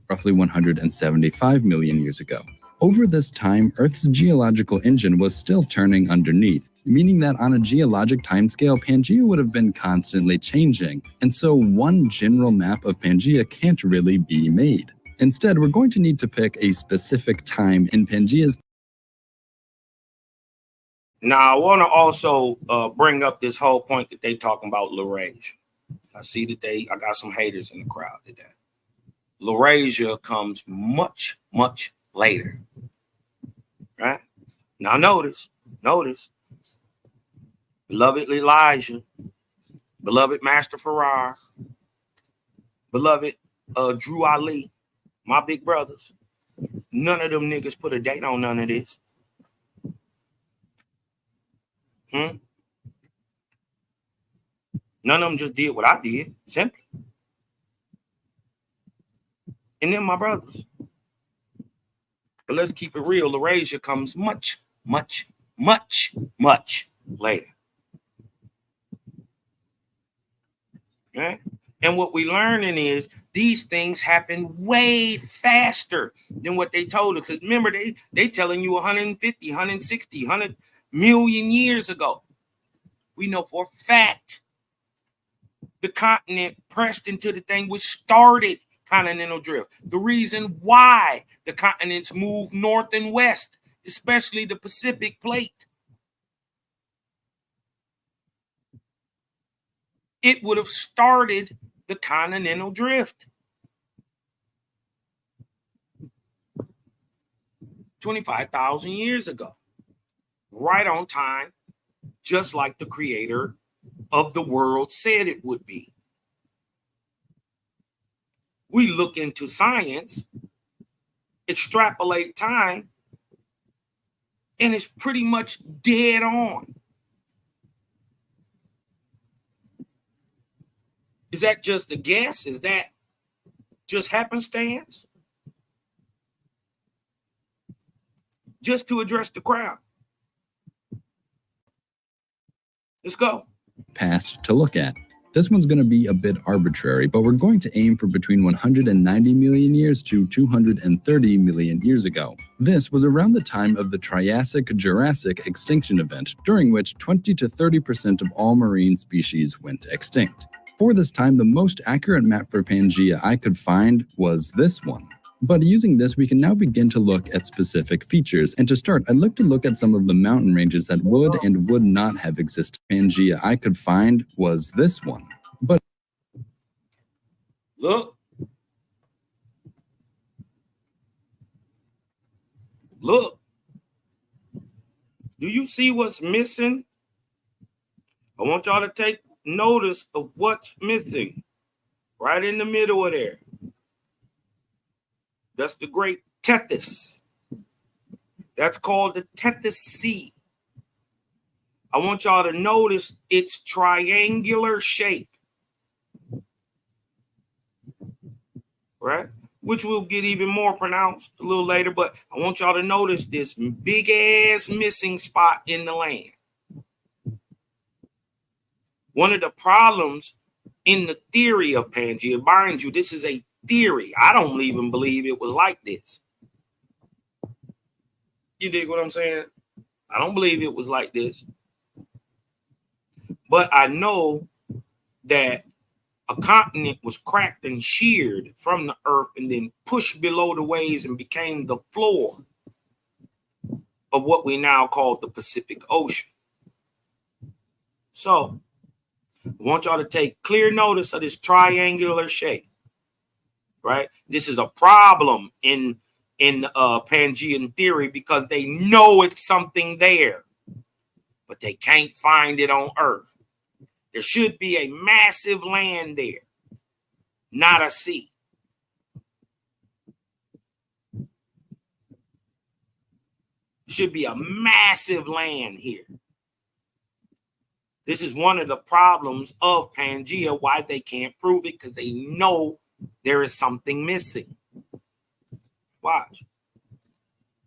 Roughly 175 million years ago. Over this time, Earth's geological engine was still turning underneath, meaning that on a geologic timescale, Pangea would have been constantly changing, and so one general map of Pangea can't really be made. Instead, we're going to need to pick a specific time in Pangea's. Now, I want to also bring up this whole point that they talking about Laurasia. I see that I got some haters in the crowd today. Laurasia comes much, much later. Right? Now notice, beloved Elijah, beloved Master Farrar, beloved Drew Ali, my big brothers. None of them niggas put a date on none of this. None of them just did what I did, simply. And then my brothers. But let's keep it real. Laurasia comes much, much, much, much later. Right? And what we're learning is these things happen way faster than what they told us. Because remember, they telling you 150, 160, 100 million years ago. We know for a fact the continent pressed into the thing which started continental drift. The reason why the continents move north and west, especially the Pacific plate. It would have started the continental drift. 25,000 years ago. Right on time, just like the creator of the world said it would be. We look into science, extrapolate time, and it's pretty much dead on. Is that just a guess? Is that just happenstance? Just to address the crowd. Let's go. Past to look at. This one's going to be a bit arbitrary, but we're going to aim for between 190 million years to 230 million years ago. This was around the time of the Triassic-Jurassic extinction event, during which 20 to 30% of all marine species went extinct. For this time, the most accurate map for Pangea I could find was this one. But using this, we can now begin to look at specific features. And to start, I'd like to look at some of the mountain ranges that would and would not have existed. Pangea I could find was this one. But Look. Do you see what's missing? I want y'all to take notice of what's missing. Right in the middle of there. That's the great Tethys. That's called the Tethys Sea. I want y'all to notice its triangular shape. Right? Which will get even more pronounced a little later, but I want y'all to notice this big ass missing spot in the land. One of the problems in the theory of Pangea, mind you, this is a theory. I don't even believe it was like this. You dig what I'm saying? I don't believe it was like this. But I know that a continent was cracked and sheared from the earth and then pushed below the waves and became the floor of what we now call the Pacific Ocean. So I want y'all to take clear notice of this triangular shape, right? This is a problem in Pangean theory because they know it's something there, but they can't find it on Earth. There should be a massive land there, not a sea. Should be a massive land here. This is one of the problems of Pangea, why they can't prove it, because they know there is something missing. Watch.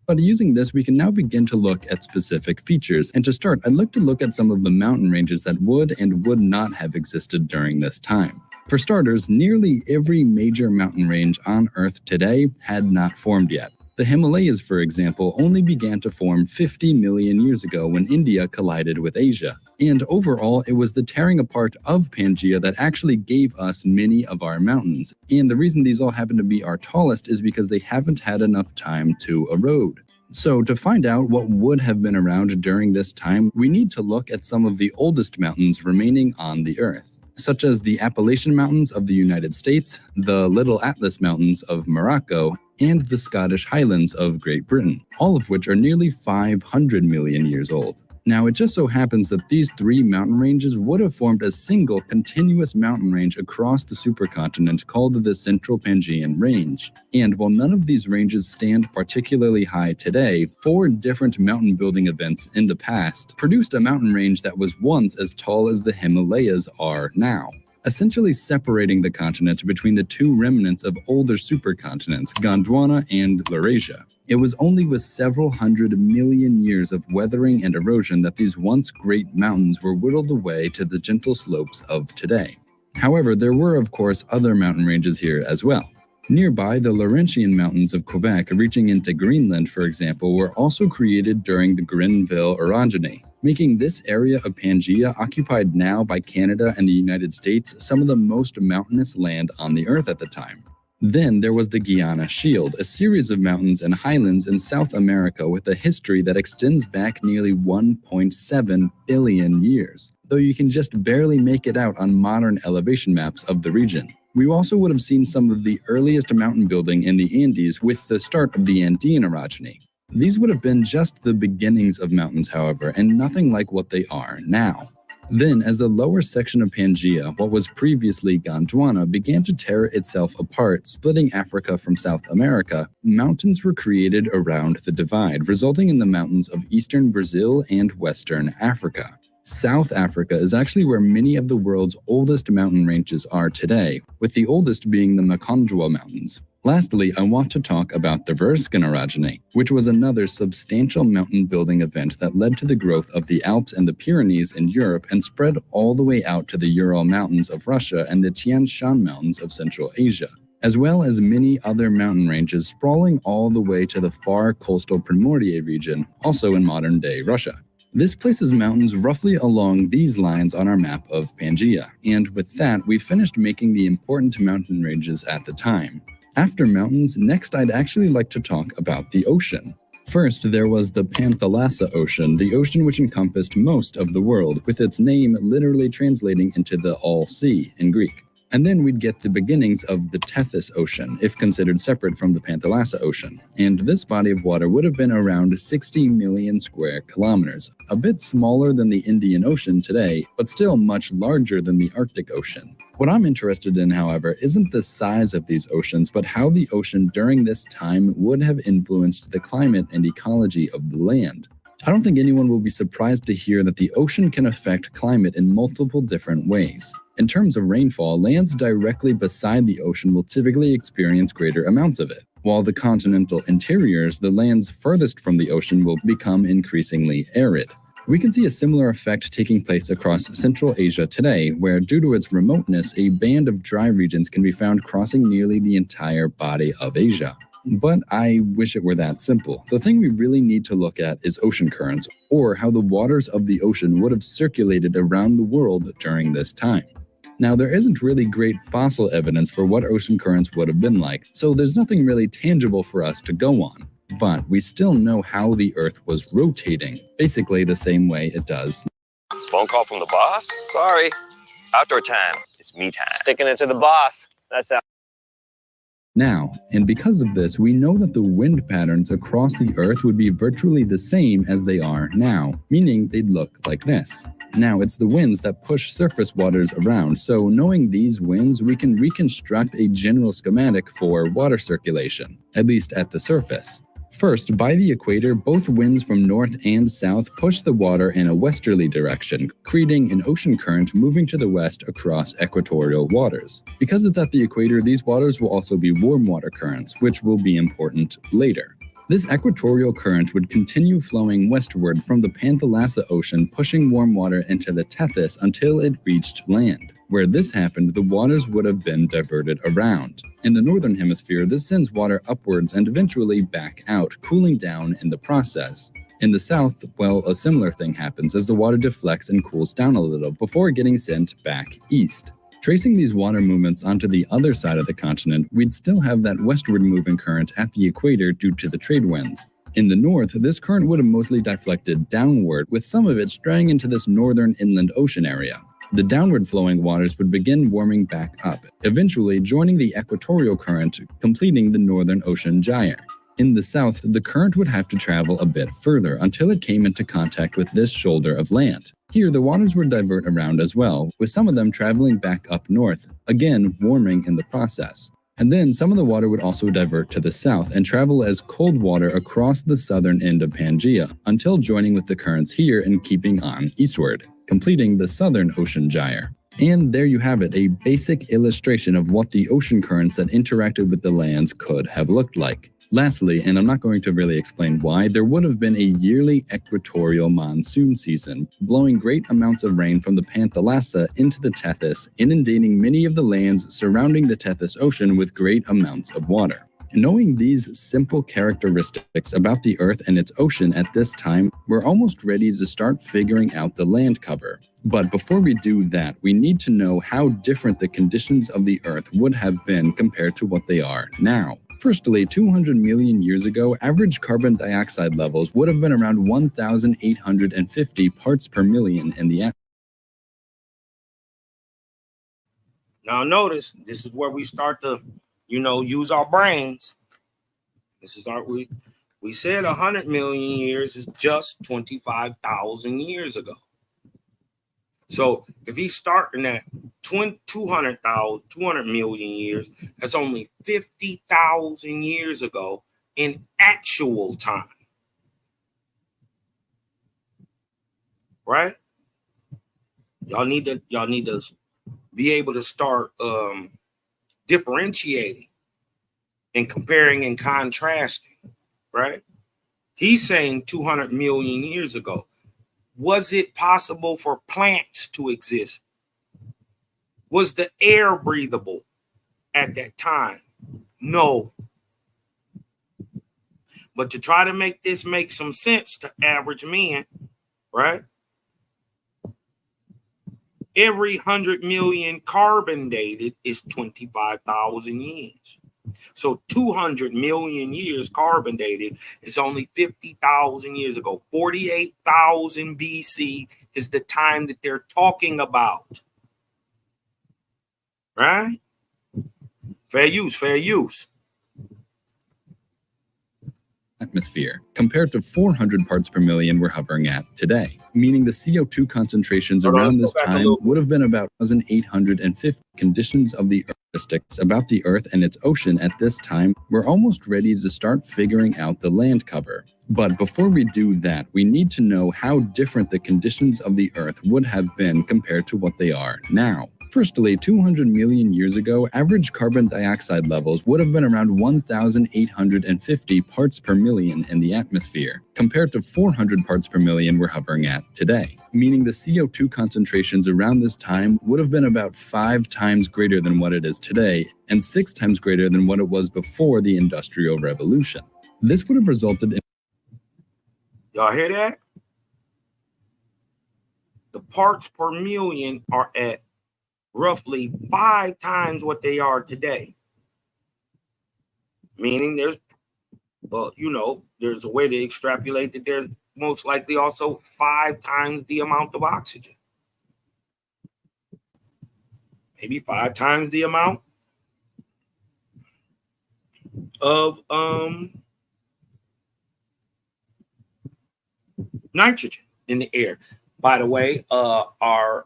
But using this, we can now begin to look at specific features. And to start, I'd like to look at some of the mountain ranges that would and would not have existed during this time. For starters, nearly every major mountain range on Earth today had not formed yet. The Himalayas, for example, only began to form 50 million years ago when India collided with Asia. And overall, it was the tearing apart of Pangea that actually gave us many of our mountains. And the reason these all happen to be our tallest is because they haven't had enough time to erode. So to find out what would have been around during this time, we need to look at some of the oldest mountains remaining on the Earth, such as the Appalachian Mountains of the United States, the Little Atlas Mountains of Morocco, and the Scottish Highlands of Great Britain, all of which are nearly 500 million years old. Now, it just so happens that these three mountain ranges would have formed a single continuous mountain range across the supercontinent called the Central Pangean Range. And while none of these ranges stand particularly high today, 4 different mountain building events in the past produced a mountain range that was once as tall as the Himalayas are now, essentially separating the continent between the 2 remnants of older supercontinents, Gondwana and Laurasia. It was only with several hundred million years of weathering and erosion that these once great mountains were whittled away to the gentle slopes of today. However, there were of course other mountain ranges here as well. Nearby, the Laurentian Mountains of Quebec reaching into Greenland, for example, were also created during the Grenville orogeny, making this area of Pangea, occupied now by Canada and the United States, some of the most mountainous land on the Earth at the time. Then there was the Guiana Shield, a series of mountains and highlands in South America with a history that extends back nearly 1.7 billion years, though you can just barely make it out on modern elevation maps of the region. We also would have seen some of the earliest mountain building in the Andes with the start of the Andean orogeny. These would have been just the beginnings of mountains, however, and nothing like what they are now. Then, as the lower section of Pangea, what was previously Gondwana, began to tear itself apart, splitting Africa from South America, mountains were created around the divide, resulting in the mountains of eastern Brazil and western Africa. South Africa is actually where many of the world's oldest mountain ranges are today, with the oldest being the Mkondwa Mountains. Lastly, I want to talk about the Verscan orogeny, which was another substantial mountain building event that led to the growth of the Alps and the Pyrenees in Europe and spread all the way out to the Ural Mountains of Russia and the Tian Shan Mountains of Central Asia, as well as many other mountain ranges sprawling all the way to the far coastal Primorye region, also in modern-day Russia. This places mountains roughly along these lines on our map of Pangea, and with that, we've finished making the important mountain ranges at the time. After mountains, next I'd actually like to talk about the ocean. First, there was the Panthalassa Ocean, the ocean which encompassed most of the world, with its name literally translating into the All Sea in Greek. And then we'd get the beginnings of the Tethys Ocean, if considered separate from the Panthalassa Ocean. And this body of water would have been around 60 million square kilometers, a bit smaller than the Indian Ocean today, but still much larger than the Arctic Ocean. What I'm interested in, however, isn't the size of these oceans, but how the ocean during this time would have influenced the climate and ecology of the land. I don't think anyone will be surprised to hear that the ocean can affect climate in multiple different ways. In terms of rainfall, lands directly beside the ocean will typically experience greater amounts of it, while the continental interiors, the lands furthest from the ocean, will become increasingly arid. We can see a similar effect taking place across Central Asia today, where due to its remoteness, a band of dry regions can be found crossing nearly the entire body of Asia. But I wish it were that simple. The thing we really need to look at is ocean currents, or how the waters of the ocean would have circulated around the world during this time. Now, there isn't really great fossil evidence for what ocean currents would have been like, so there's nothing really tangible for us to go on. But we still know how the Earth was rotating, basically the same way it does. Phone call from the boss? Sorry. Outdoor time. It's me time. Sticking it to the boss. That's out. Now, and because of this, we know that the wind patterns across the Earth would be virtually the same as they are now, meaning they'd look like this. Now, it's the winds that push surface waters around, so knowing these winds, we can reconstruct a general schematic for water circulation, at least at the surface. First, by the equator, both winds from north and south push the water in a westerly direction, creating an ocean current moving to the west across equatorial waters. Because it's at the equator, these waters will also be warm water currents, which will be important later. This equatorial current would continue flowing westward from the Pangea Ocean, pushing warm water into the Tethys until it reached land. Where this happened, the waters would have been diverted around. In the northern hemisphere, this sends water upwards and eventually back out, cooling down in the process. In the south, well, a similar thing happens as the water deflects and cools down a little before getting sent back east. Tracing these water movements onto the other side of the continent, we'd still have that westward moving current at the equator due to the trade winds. In the north, this current would have mostly deflected downward, with some of it straying into this northern inland ocean area. The downward flowing waters would begin warming back up, eventually joining the equatorial current, completing the northern ocean gyre. In the south, the current would have to travel a bit further until it came into contact with this shoulder of land. Here, the waters would divert around as well, with some of them traveling back up north, again warming in the process. And then some of the water would also divert to the south and travel as cold water across the southern end of Pangea, until joining with the currents here and keeping on eastward, completing the southern ocean gyre. And there you have it, a basic illustration of what the ocean currents that interacted with the lands could have looked like. Lastly, and I'm not going to really explain why, there would have been a yearly equatorial monsoon season, blowing great amounts of rain from the Pangea into the Tethys, inundating many of the lands surrounding the Tethys Ocean with great amounts of water. Knowing these simple characteristics about the Earth and its ocean at this time, we're almost ready to start figuring out the land cover. But before we do that, we need to know how different the conditions of the Earth would have been compared to what they are now. Firstly, 200 million years ago, average carbon dioxide levels would have been around 1,850 parts per million in the atmosphere. Now notice, this is where we start to, use our brains. This is we said 100 million years is just 25,000 years ago. So if he's starting at 200 million years, that's only 50,000 years ago in actual time. Right? Y'all need to be able to start differentiating and comparing and contrasting, right? He's saying 200 million years ago. Was it possible for plants to exist? Was the air breathable at that time? No. But to try to make this make some sense to average men, right? Every 100 million carbon dated is 25,000 years. So 200 million years carbon dated is only 50,000 years ago. 48,000 BC is the time that they're talking about. Right? Fair use, fair use. Atmosphere, compared to 400 parts per million we're hovering at today, meaning the CO2 concentrations around this time would have been about 1,850. Conditions of the Earth about the Earth and its ocean at this time, we're almost ready to start figuring out the land cover. But before we do that, we need to know how different the conditions of the Earth would have been compared to what they are now. Firstly, 200 million years ago, average carbon dioxide levels would have been around 1,850 parts per million in the atmosphere, compared to 400 parts per million we're hovering at today, meaning the CO2 concentrations around this time would have been about 5 times greater than what it is today, and 6 times greater than what it was before the Industrial Revolution. This would have resulted in... Y'all hear that? The parts per million are at roughly 5 times what they are today. Meaning there's a way to extrapolate that there's most likely also 5 times the amount of oxygen. Maybe 5 times the amount of nitrogen in the air. By the way, our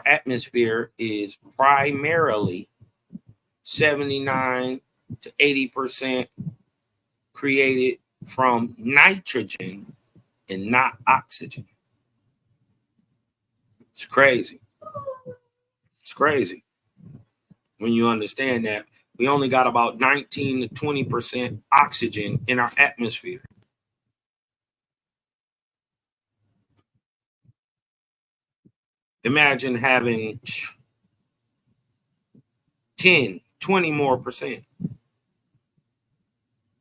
atmosphere is primarily 79 to 80% created from nitrogen and not oxygen. It's crazy. It's crazy when you understand that we only got about 19 to 20% oxygen in our atmosphere. Imagine having 10, 20 more percent,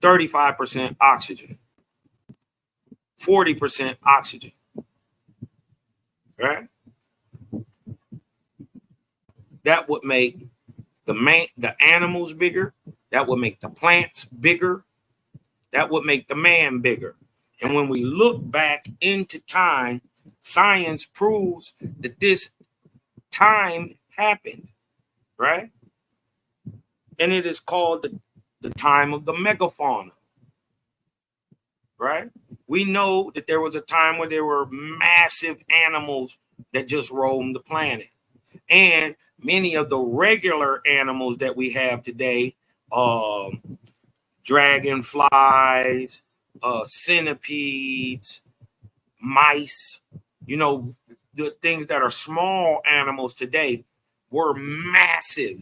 35% oxygen, 40% oxygen, right? That would make the animals bigger. That would make the plants bigger. That would make the man bigger. And when we look back into time, science proves that this time happened, right? And it is called the time of the megafauna, right? We know that there was a time where there were massive animals that just roamed the planet. And many of the regular animals that we have today, dragonflies, centipedes, mice, the things that are small animals today were massive,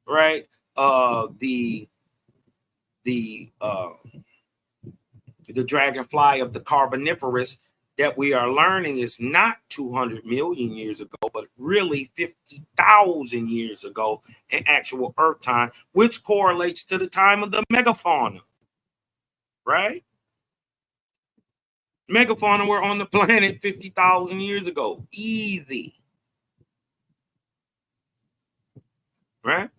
right? The dragonfly of the Carboniferous that we are learning is not 200 million years ago, but really 50,000 years ago in actual Earth time, which correlates to the time of the megafauna, right? Megafauna were on the planet 50,000 years ago. Easy. Right?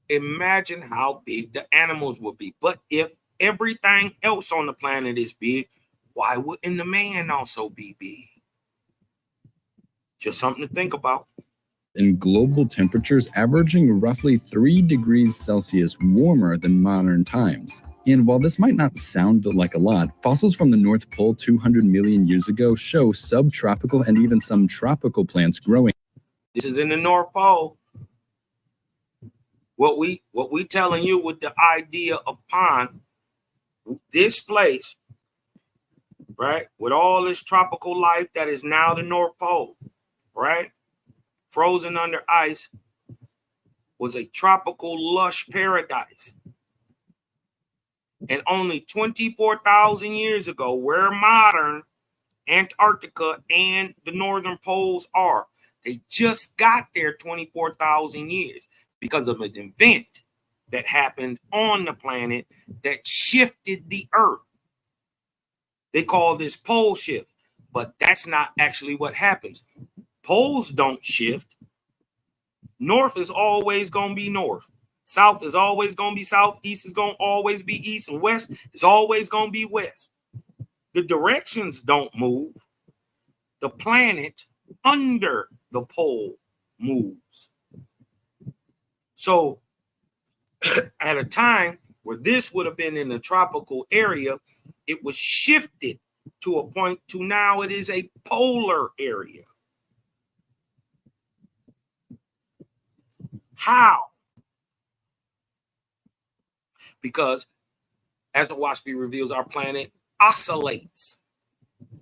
Imagine how big the animals would be. But if everything else on the planet is big, why wouldn't the man also be big? Just something to think about. And global temperatures averaging roughly 3 degrees Celsius warmer than modern times. And while this might not sound like a lot, fossils from the North Pole 200 million years ago show subtropical and even some tropical plants growing. This is in the North Pole. What we telling you with the idea of pond, this place, right, with all this tropical life that is now the North Pole, right, frozen under ice, was a tropical lush paradise. And only 24,000 years ago, where modern Antarctica and the northern poles are, they just got there 24,000 years because of an event that happened on the planet that shifted the Earth. They call this pole shift, but that's not actually what happens. Poles don't shift. North is always going to be north. South is always going to be south. East is going to always be east. And west is always going to be west. The directions don't move. The planet under the pole moves. So at a time where this would have been in a tropical area, it was shifted to a point to now it is a polar area. How? Because as the WASP reveals, our planet oscillates.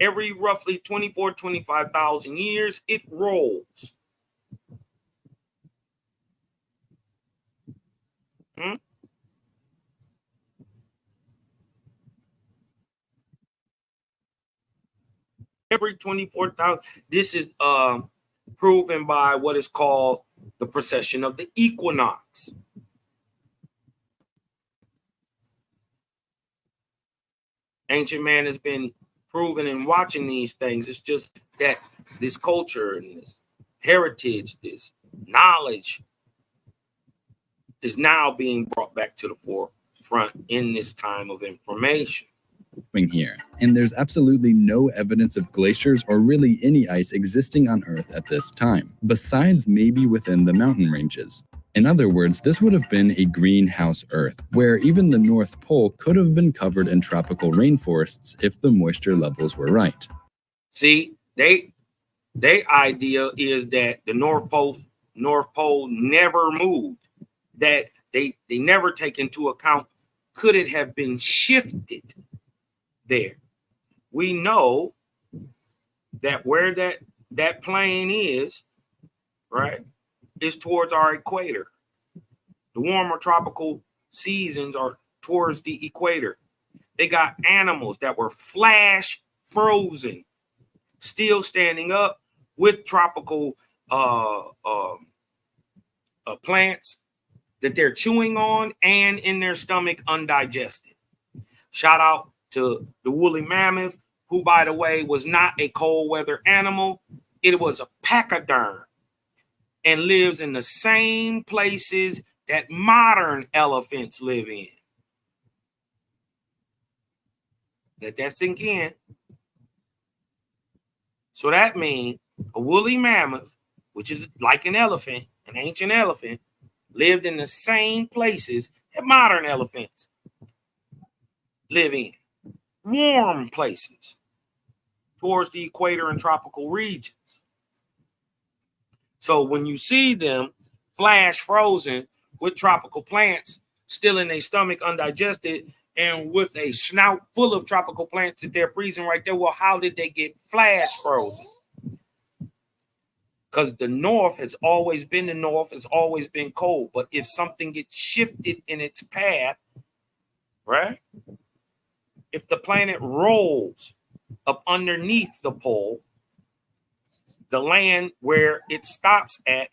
Every roughly 25,000 years, it rolls. Every 24,000. This is proven by what is called the precession of the equinox. Ancient man has been proven and watching these things. It's just that this culture and this heritage, this knowledge is now being brought back to the forefront in this time of information. Here, and there's absolutely no evidence of glaciers or really any ice existing on Earth at this time, besides maybe within the mountain ranges. In other words, this would have been a greenhouse Earth, where even the North Pole could have been covered in tropical rainforests if the moisture levels were right. See, they Their idea is that the North Pole never moved, that they never take into account, could it have been shifted there? We know that where that plane is, right, is towards our equator. The warmer tropical seasons are towards the equator. They got animals that were flash frozen, still standing up with tropical plants that they're chewing on and in their stomach undigested. Shout out to the woolly mammoth, who, by the way, was not a cold weather animal. It was a pachyderm and lives in the same places that modern elephants live in. Let that sink in. So that means a woolly mammoth, which is like an elephant, an ancient elephant, lived in the same places that modern elephants live in. Warm places towards the equator and tropical regions. So when you see them flash frozen with tropical plants still in their stomach undigested and with a snout full of tropical plants that they're freezing right there, well, how did they get flash frozen? Because the north has always been the north, has always been cold. But if something gets shifted in its path, right? If the planet rolls up underneath the pole, the land where it stops at,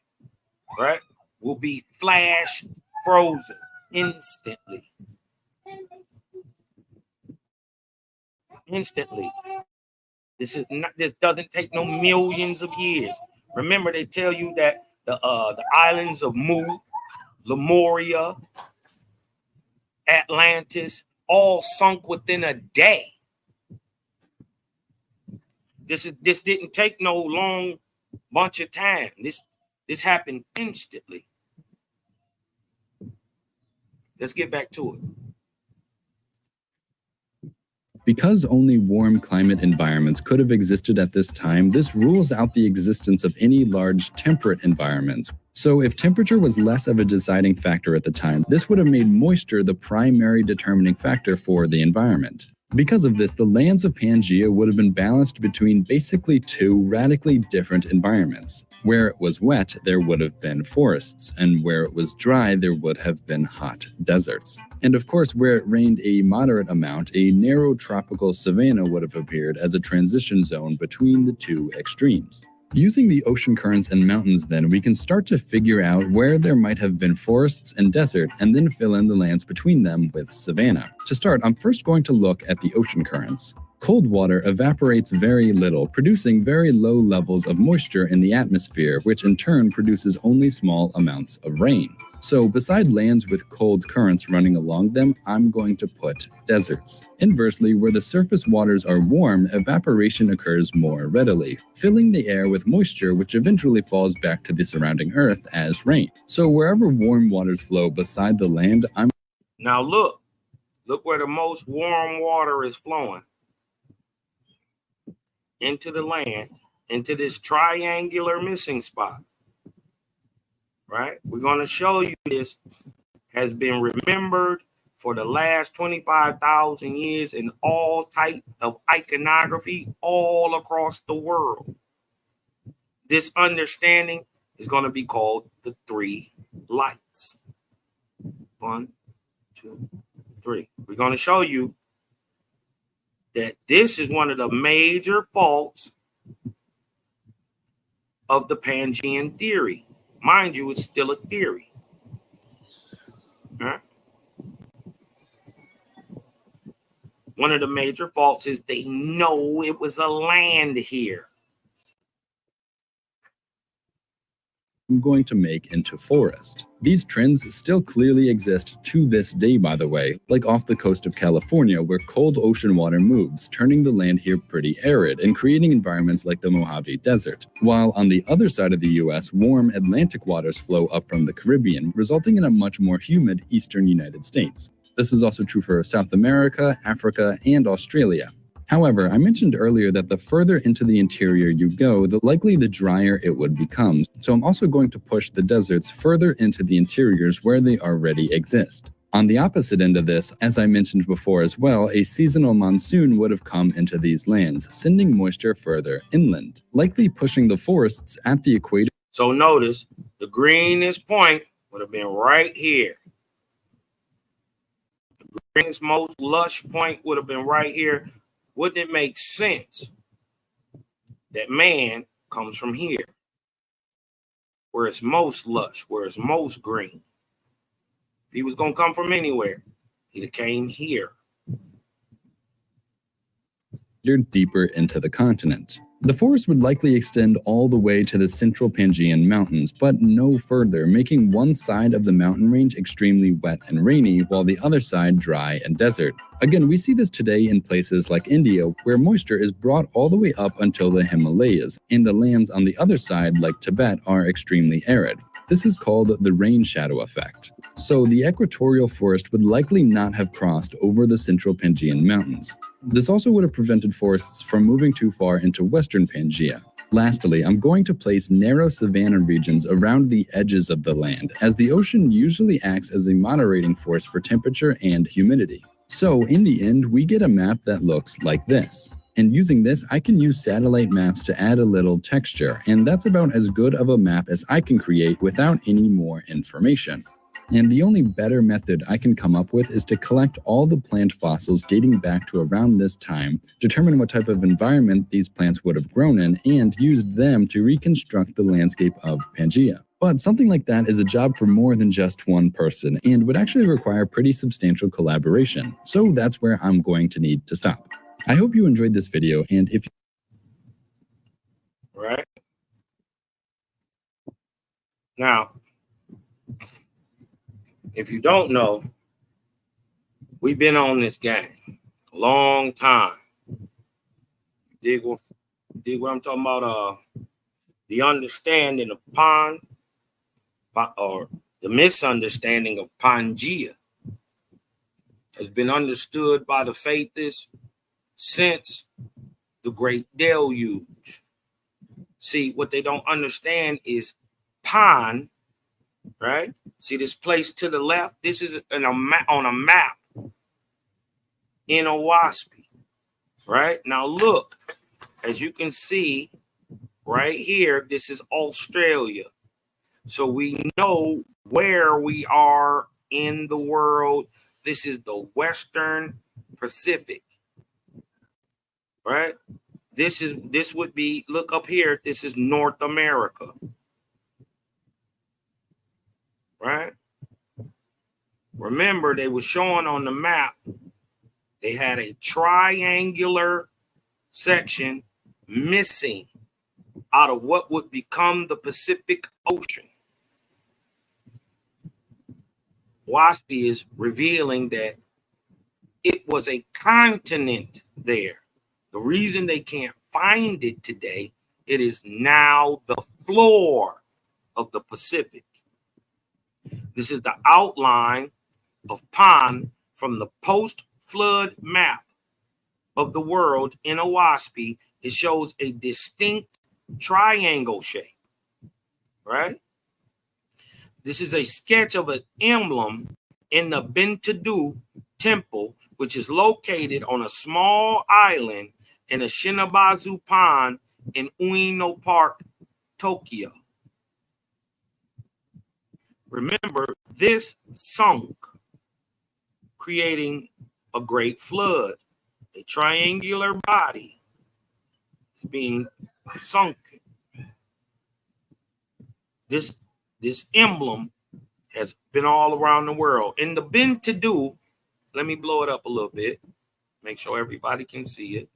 right, will be flash frozen instantly. Instantly. This doesn't take no millions of years. Remember, they tell you that the islands of Mu, Lemuria, Atlantis, all sunk within a day. This didn't take no long bunch of time. This happened instantly. Let's get back to it. Because only warm climate environments could have existed at this time, this rules out the existence of any large temperate environments. So if temperature was less of a deciding factor at the time, this would have made moisture the primary determining factor for the environment. Because of this, the lands of Pangea would have been balanced between basically two radically different environments. Where it was wet, there would have been forests, and where it was dry, there would have been hot deserts. And of course, where it rained a moderate amount, a narrow tropical savanna would have appeared as a transition zone between the two extremes. Using the ocean currents and mountains, then, we can start to figure out where there might have been forests and desert, and then fill in the lands between them with savanna. To start, I'm first going to look at the ocean currents. Cold water evaporates very little, producing very low levels of moisture in the atmosphere, which in turn produces only small amounts of rain. So beside lands with cold currents running along them, I'm going to put deserts. Inversely, where the surface waters are warm, evaporation occurs more readily, filling the air with moisture, which eventually falls back to the surrounding earth as rain. So wherever warm waters flow beside the land, Now look where the most warm water is flowing. Into the land, into this triangular missing spot. Right? We're going to show you this has been remembered for the last 25,000 years in all type of iconography all across the world. This understanding is going to be called the three lights. 1, 2, 3. We're going to show you that this is one of the major faults of the Pangean theory. Mind you, it's still a theory. Right? One of the major faults is they know it was a land here. I'm going to make into forest. These trends still clearly exist to this day, by the way, like off the coast of California, where cold ocean water moves, turning the land here pretty arid and creating environments like the Mojave Desert. While on the other side of the US, warm Atlantic waters flow up from the Caribbean, resulting in a much more humid eastern United States. This is also true for South America, Africa, and Australia. However, I mentioned earlier that the further into the interior you go, the likely the drier it would become. So I'm also going to push the deserts further into the interiors where they already exist. On the opposite end of this, as I mentioned before as well, a seasonal monsoon would have come into these lands, sending moisture further inland, likely pushing the forests at the equator. So notice the greenest point would have been right here. The greenest, most lush point would have been right here. Wouldn't it make sense that man comes from here, where it's most lush, where it's most green? If he was going to come from anywhere, he'd have came here. Deeper into the continent. The forest would likely extend all the way to the central Pangean mountains, but no further, making one side of the mountain range extremely wet and rainy, while the other side dry and desert. Again, we see this today in places like India, where moisture is brought all the way up until the Himalayas, and the lands on the other side, like Tibet, are extremely arid. This is called the rain shadow effect. So the equatorial forest would likely not have crossed over the central Pangean mountains. This also would have prevented forests from moving too far into western Pangea. Lastly, I'm going to place narrow savanna regions around the edges of the land, as the ocean usually acts as a moderating force for temperature and humidity. So in the end, we get a map that looks like this. And using this, I can use satellite maps to add a little texture, and that's about as good of a map as I can create without any more information. And the only better method I can come up with is to collect all the plant fossils dating back to around this time, determine what type of environment these plants would have grown in, and use them to reconstruct the landscape of Pangea. But something like that is a job for more than just one person, and would actually require pretty substantial collaboration. So that's where I'm going to need to stop. I hope you enjoyed this video, and if Right now, if you don't know, we've been on this game a long time. Dig what I'm talking about? The understanding of or the misunderstanding of Pangea has been understood by the faithists since the Great Deluge. See, what they don't understand is Pan, right? See this place to the left? This is on a map in Owaspy, right? Now look, as you can see right here, this is Australia. So we know where we are in the world. This is the Western Pacific, right? This would be, look up here, this is North America, right? Remember, they were showing on the map, they had a triangular section missing out of what would become the Pacific Ocean. Waspy is revealing that it was a continent there. The reason they can't find it today, it is now the floor of the Pacific. This is the outline of Pan from the post-flood map of the world in Owaspy. It shows a distinct triangle shape, right? This is a sketch of an emblem in the Bintadu temple, which is located on a small island in a Shinabazu Pond in Ueno Park, Tokyo. Remember, this sunk, creating a great flood. A triangular body is being sunken. This emblem has been all around the world. In the Bintadu, let me blow it up a little bit, make sure everybody can see it.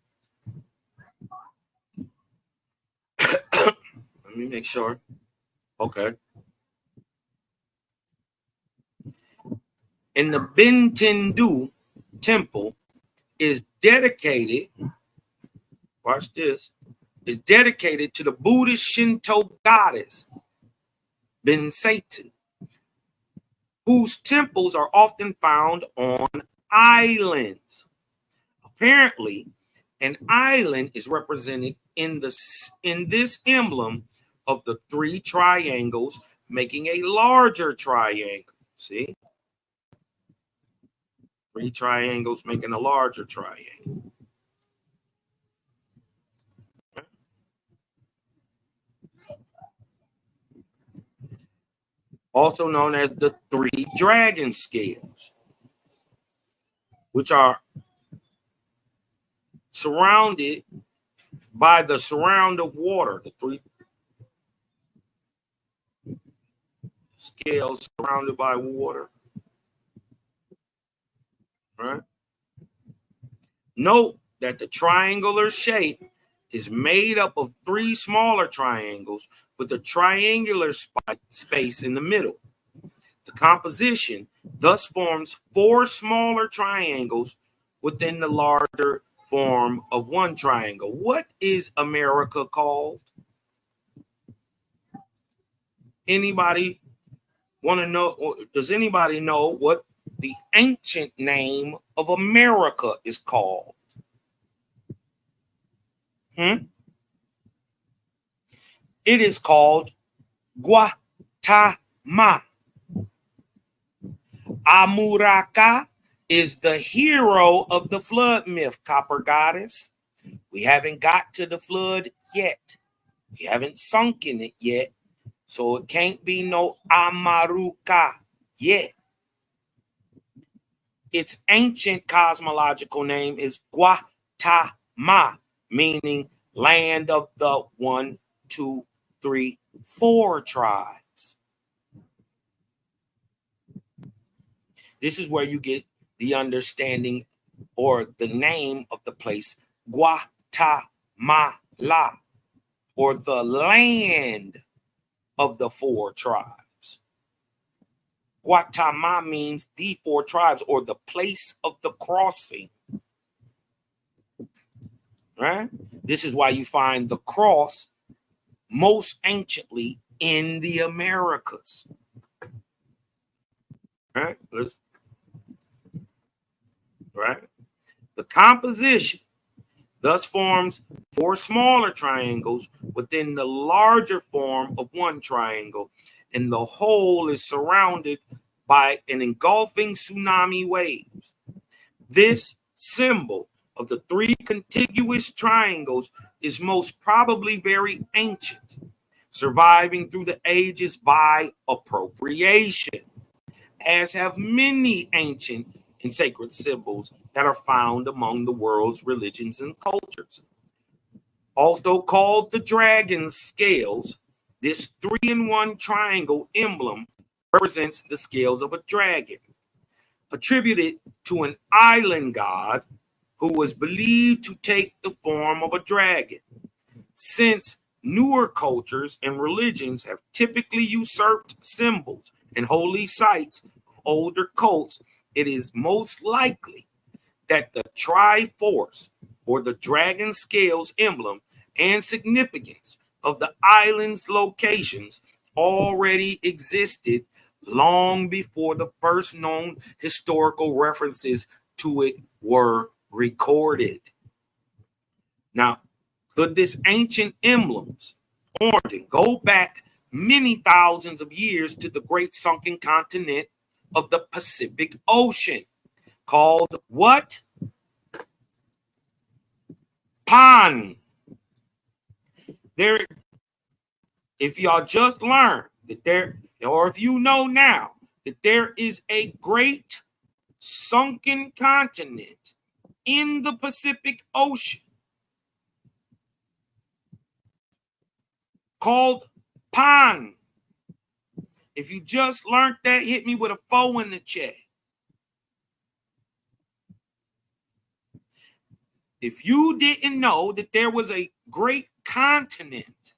Let me make sure. Okay. In the Bintadu temple is dedicated, watch this, is dedicated to the Buddhist Shinto goddess, Ben Satan, whose temples are often found on islands. Apparently, An island is represented in this emblem of the three triangles, making a larger triangle. See? Three triangles making a larger triangle. Also known as the three dragon scales, which are surrounded by the surround of water. The three scales surrounded by water. Right? Note that the triangular shape is made up of three smaller triangles with a triangular space in the middle. The composition thus forms four smaller triangles within the larger form of one triangle. What is America called? Anybody want to know? Or does anybody know what the ancient name of America is called? It is called Guatemala. Amuraka is the hero of the flood myth, Copper Goddess. We haven't got to the flood yet. We haven't sunk in it yet. So it can't be no Amaruka yet. Its ancient cosmological name is Guatemala, meaning land of the 1, 2, 3, 4 tribes. This is where you get the understanding or the name of the place, Guatemala, or the land of the 4 tribes. Guatemala means the 4 tribes, or the place of the crossing. Right? This is why you find the cross most anciently in the Americas. Right? Right? The composition thus forms 4 smaller triangles within the larger form of one triangle, and the whole is surrounded by an engulfing tsunami waves. This symbol of the 3 contiguous triangles is most probably very ancient, surviving through the ages by appropriation, as have many ancient and sacred symbols that are found among the world's religions and cultures. Also called the dragon scales, this 3-in-1 triangle emblem represents the scales of a dragon, attributed to an island god who was believed to take the form of a dragon. Since newer cultures and religions have typically usurped symbols and holy sites of older cults, it is most likely that the Triforce, or the dragon scales emblem and significance of the island's locations, already existed long before the first known historical references to it were recorded. Now, could this ancient emblem's origin go back many thousands of years to the great sunken continent of the Pacific Ocean, called what? Pan. There, if y'all just learned that there, or if you know now that there is a great sunken continent in the Pacific Ocean called Pan. If you just learned that, hit me with a 4 in the chat. If you didn't know that there was a great continent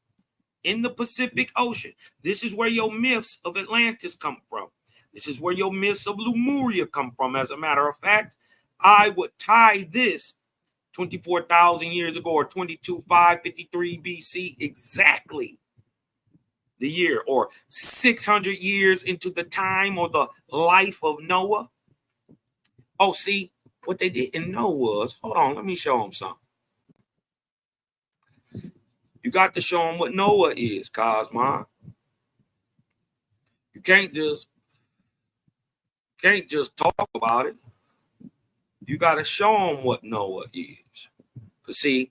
in the Pacific Ocean, this is where your myths of Atlantis come from. This is where your myths of Lemuria come from. As a matter of fact, I would tie this 24,000 years ago, or 22,553 BC exactly, the year, or 600 years into the time or the life of Noah. Oh, see, what they didn't know was, hold on, let me show them something. You got to show them what Noah is, Cosmon. You can't just talk about it. You got to show them what Noah is. Because see,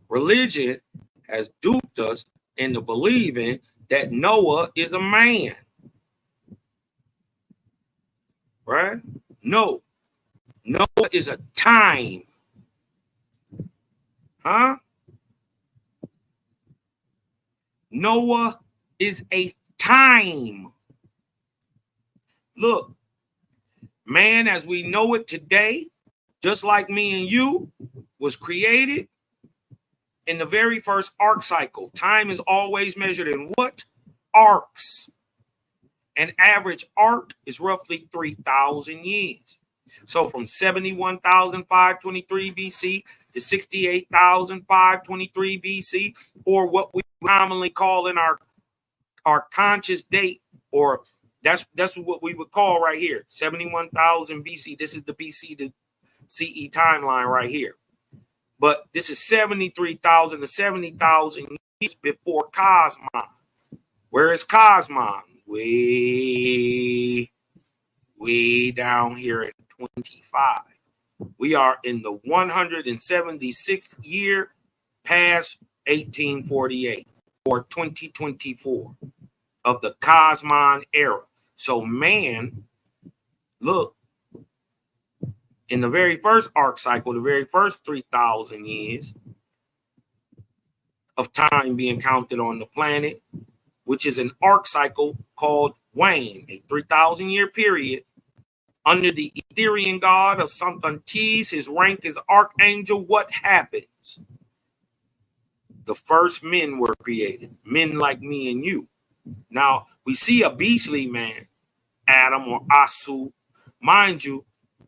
religion has duped us into believing that Noah is a man. Right? No. Noah is a time. Huh? Noah is a time. Look, man as we know it today, just like me and you, was created in the very first arc cycle. Time is always measured in what? Arcs. An average arc is roughly 3,000 years. So from 71,523 BC to 68,523 BC, or what we commonly call in our conscious date, or that's what we would call right here, 71,000 BC. This is the BC to CE timeline right here. But this is 73,000 to 70,000 years before Cosmon. Where is Cosmon? Way down here at 25. We are in the 176th year past 1848 or 2024 of the Cosmon era. So man, look, in the very first arc cycle, the very first 3,000 years of time being counted on the planet, which is an arc cycle called Wane, a 3,000 year period under the Etherian god of Santantes. His rank is archangel. What happens? The first men were created, men like me and you. Now, we see a beastly man, Adam or Asu, mind you,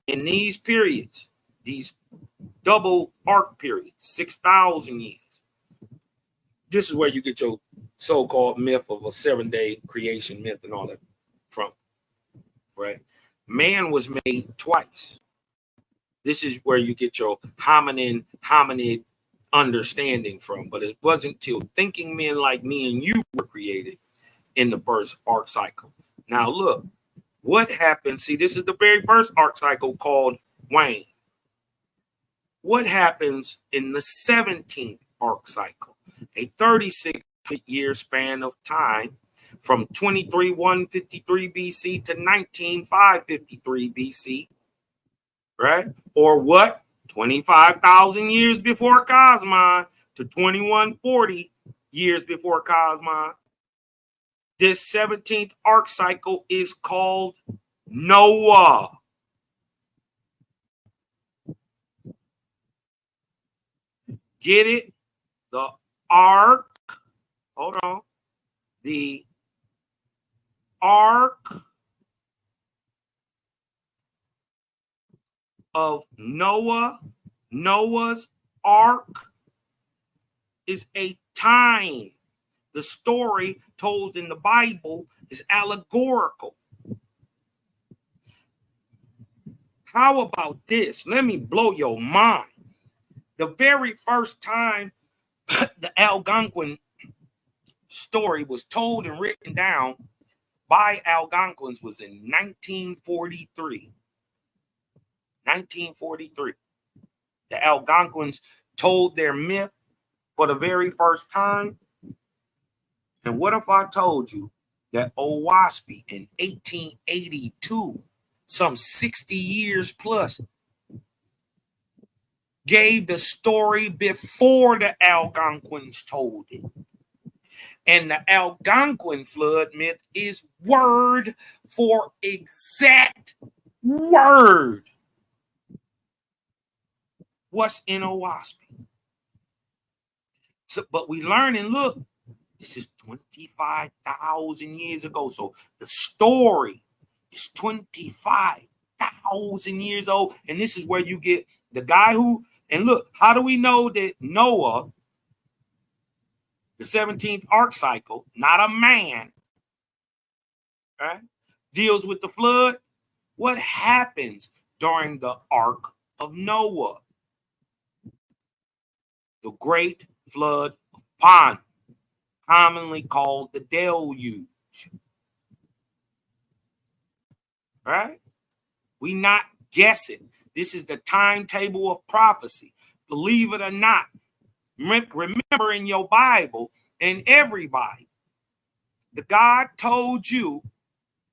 in these periods, these double arc periods, 6,000 years. This is where you get your so-called myth of a 7-day creation myth and all that from, right? Man was made twice. This is where you get your hominid understanding from. But it wasn't till thinking men like me and you were created in the first arc cycle. Now look, what happened? See, this is the very first arc cycle called Wane. What happens in the 17th arc cycle? A 36-year span of time from 23,153 BC to 19,553 BC, right? Or what? 25,000 years before Cosmon to 2140 years before Cosmon. This 17th arc cycle is called Noah. Get it? The ark. Hold on. The ark of Noah, Noah's ark, is a time. The story told in the Bible is allegorical. How about this? Let me blow your mind. The very first time the Algonquin story was told and written down by Algonquins was in 1943. 1943. The Algonquins told their myth for the very first time. And what if I told you that Owaspy in 1882, some 60 years plus, gave the story before the Algonquins told it? And the Algonquin flood myth is word for exact word what's in Owaspy. So, but we learn and look, this is 25,000 years ago. So the story is 25,000 years old. And this is where you get the guy who, and look, how do we know that Noah, the 17th arc cycle, not a man, right, deals with the flood? What happens during the ark of Noah? The great flood of upon, commonly called the deluge. Right? We not guessing. This is the timetable of prophecy. Believe it or not, remember in your Bible and everybody, the God told you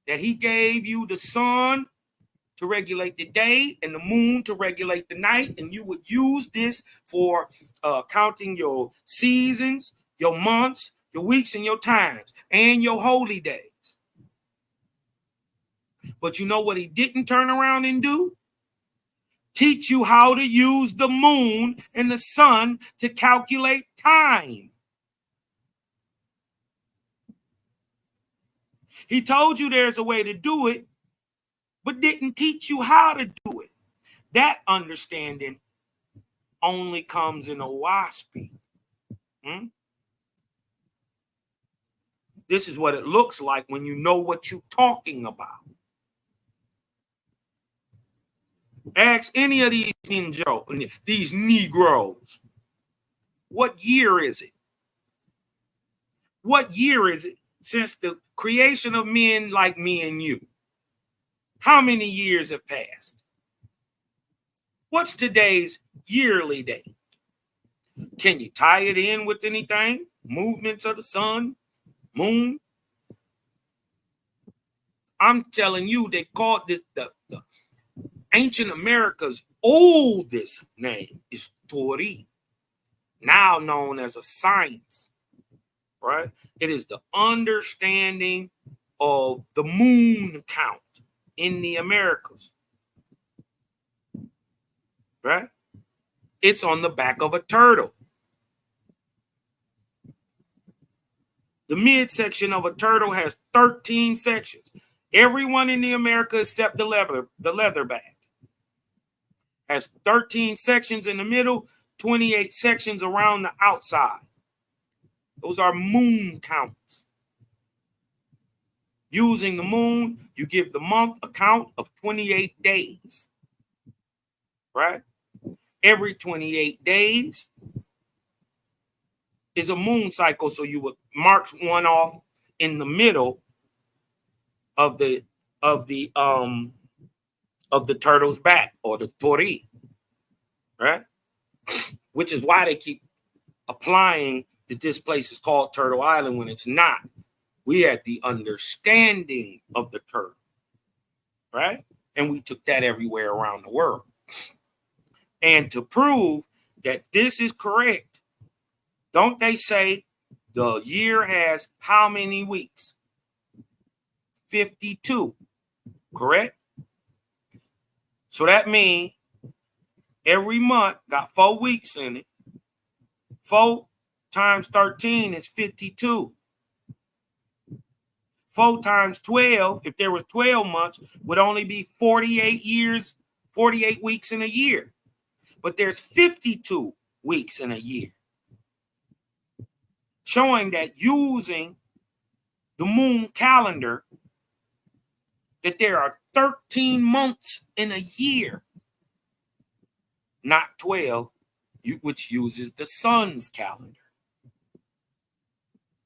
that he gave you the sun to regulate the day and the moon to regulate the night, and you would use this for counting your seasons, your months, your weeks, and your times, and your holy days. But you know what he didn't turn around and do? Teach you how to use the moon and the sun to calculate time. He told you there's a way to do it, but didn't teach you how to do it. That understanding only comes in a WASP. This is what it looks like when you know what you're talking about. Ask any of these Negroes, what year is it? What year is it since the creation of men like me and you? How many years have passed? What's today's yearly day? Can you tie it in with anything? Movements of the sun, moon? I'm telling you, they called this the ancient America's oldest name is Tori, now known as a science, right? It is the understanding of the moon count in the Americas, right? It's on the back of a turtle. The midsection of a turtle has 13 sections. Everyone in the America except the leatherback has 13 sections in the middle, 28 sections around the outside. Those are moon counts. Using the moon, you give the month a count of 28 days, right? Every 28 days is a moon cycle, so you would mark one off in the middle of the turtle's back, or the tori, right? Which is why they keep applying that this place is called Turtle Island when it's not. We had the understanding of the turtle, right? And we took that everywhere around the world. And to prove that this is correct, don't they say the year has how many weeks? 52, correct? So that means every month got 4 weeks in it. 4 times 13 is 52. 4 times 12, if there was 12 months, would only be 48 years, 48 weeks in a year. But there's 52 weeks in a year. Showing that using the moon calendar, that there are 13 months in a year, not 12, which uses the sun's calendar.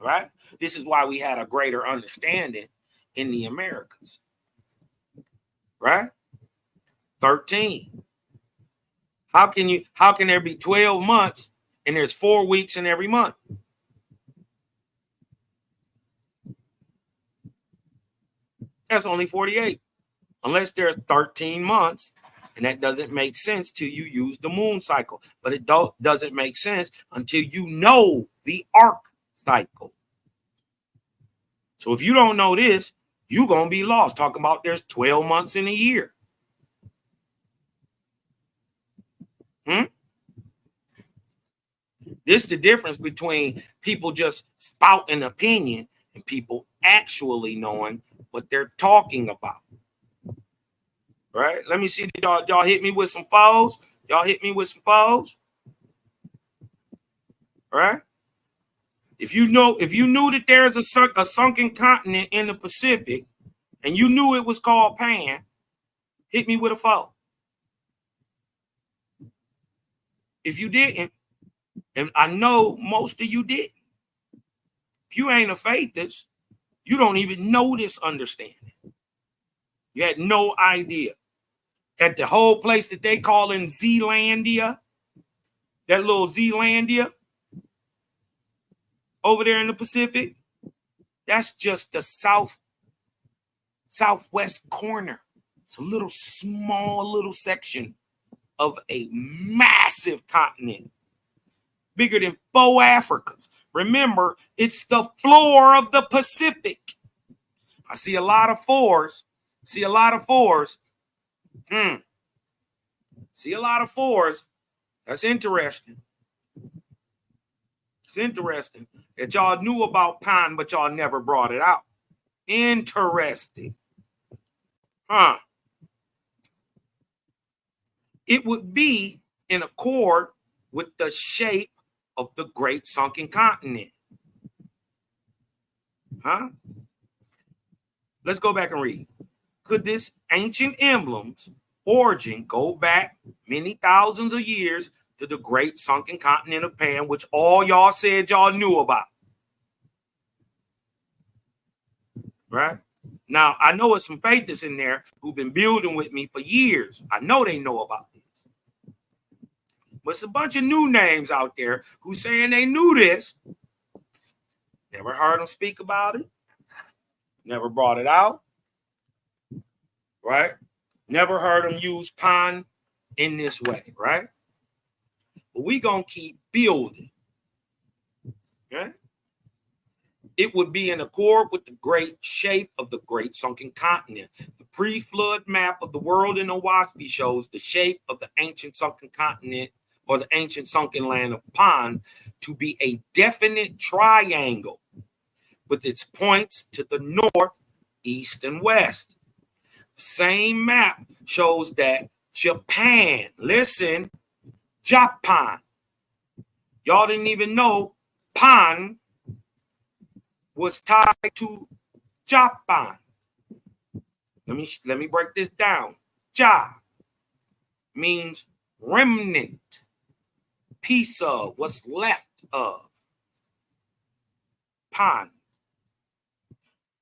Right? This is why we had a greater understanding in the Americas. Right? 13. How can there be 12 months and there's 4 weeks in every month? That's only 48. Unless there's 13 months, and that doesn't make sense till you use the moon cycle. But it doesn't make sense until you know the arc cycle. So if you don't know this, you're going to be lost talking about there's 12 months in a year. This is the difference between people just spout an opinion and people actually knowing what they're talking about. Right? Let me see. Y'all hit me with some foes. Y'all hit me with some foes. Right? If you knew that there's a sunken continent in the Pacific, and you knew it was called Pan, hit me with a foe. If you didn't, And I know most of you didn't. If you ain't a faithist, you don't even know this understanding. You had no idea that the whole place that they call in Zealandia, that little Zealandia over there in the Pacific, that's just the southwest corner. It's a little small little section of a massive continent, bigger than 4 Africas. Remember, it's the floor of the Pacific. I see a lot of 4s. See a lot of 4s. See a lot of 4s. That's interesting. It's interesting that y'all knew about Pan, but y'all never brought it out. Interesting. It would be in accord with the shape of the Great Sunken Continent. Let's go back and read. Could this ancient emblem's origin go back many thousands of years to the Great Sunken Continent of Pan, which all y'all said y'all knew about? Right? Now, I know there's some faithists in there who've been building with me for years. I know they know about this. But it's a bunch of new names out there who saying they knew this. Never heard them speak about it. Never brought it out. Right? Never heard them use Pan in this way. Right? But we going to keep building. Okay? It would be in accord with the great shape of the Great Sunken Continent. The pre-flood map of the world in Owaspy shows the shape of the ancient sunken continent or the ancient sunken land of Pan to be a definite triangle with its points to the north, east, and west. The same map shows that Japan, listen, Japan, y'all didn't even know Pan was tied to Japan. Let me break this down. Ja means remnant, piece of, what's left of. Pan.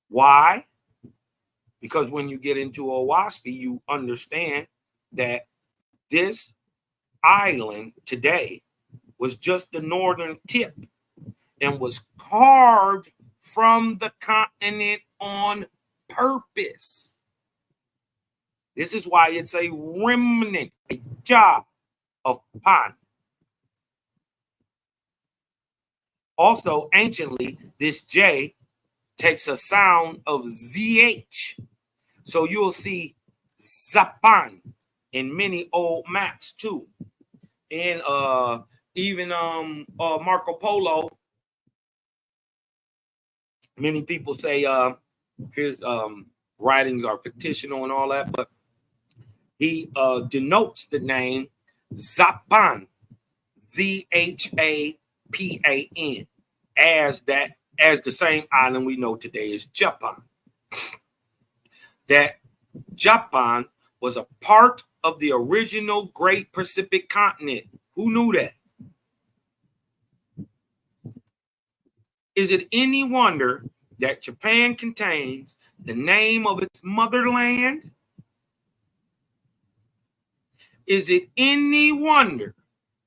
Why? Because when you get into Owaspy, you understand that this island today was just the northern tip and was carved from the continent on purpose. This is why it's a remnant, a job of Pan. Also, anciently, this J takes a sound of ZH. So you'll see Zapan in many old maps too. And even Marco Polo, many people say his writings are fictional and all that, but he denotes the name Zapan, Zhapan, as the same island we know today is Japan. That Japan was a part of the original Great Pacific Continent. Who knew that? Is it any wonder that Japan contains the name of its motherland? Is it any wonder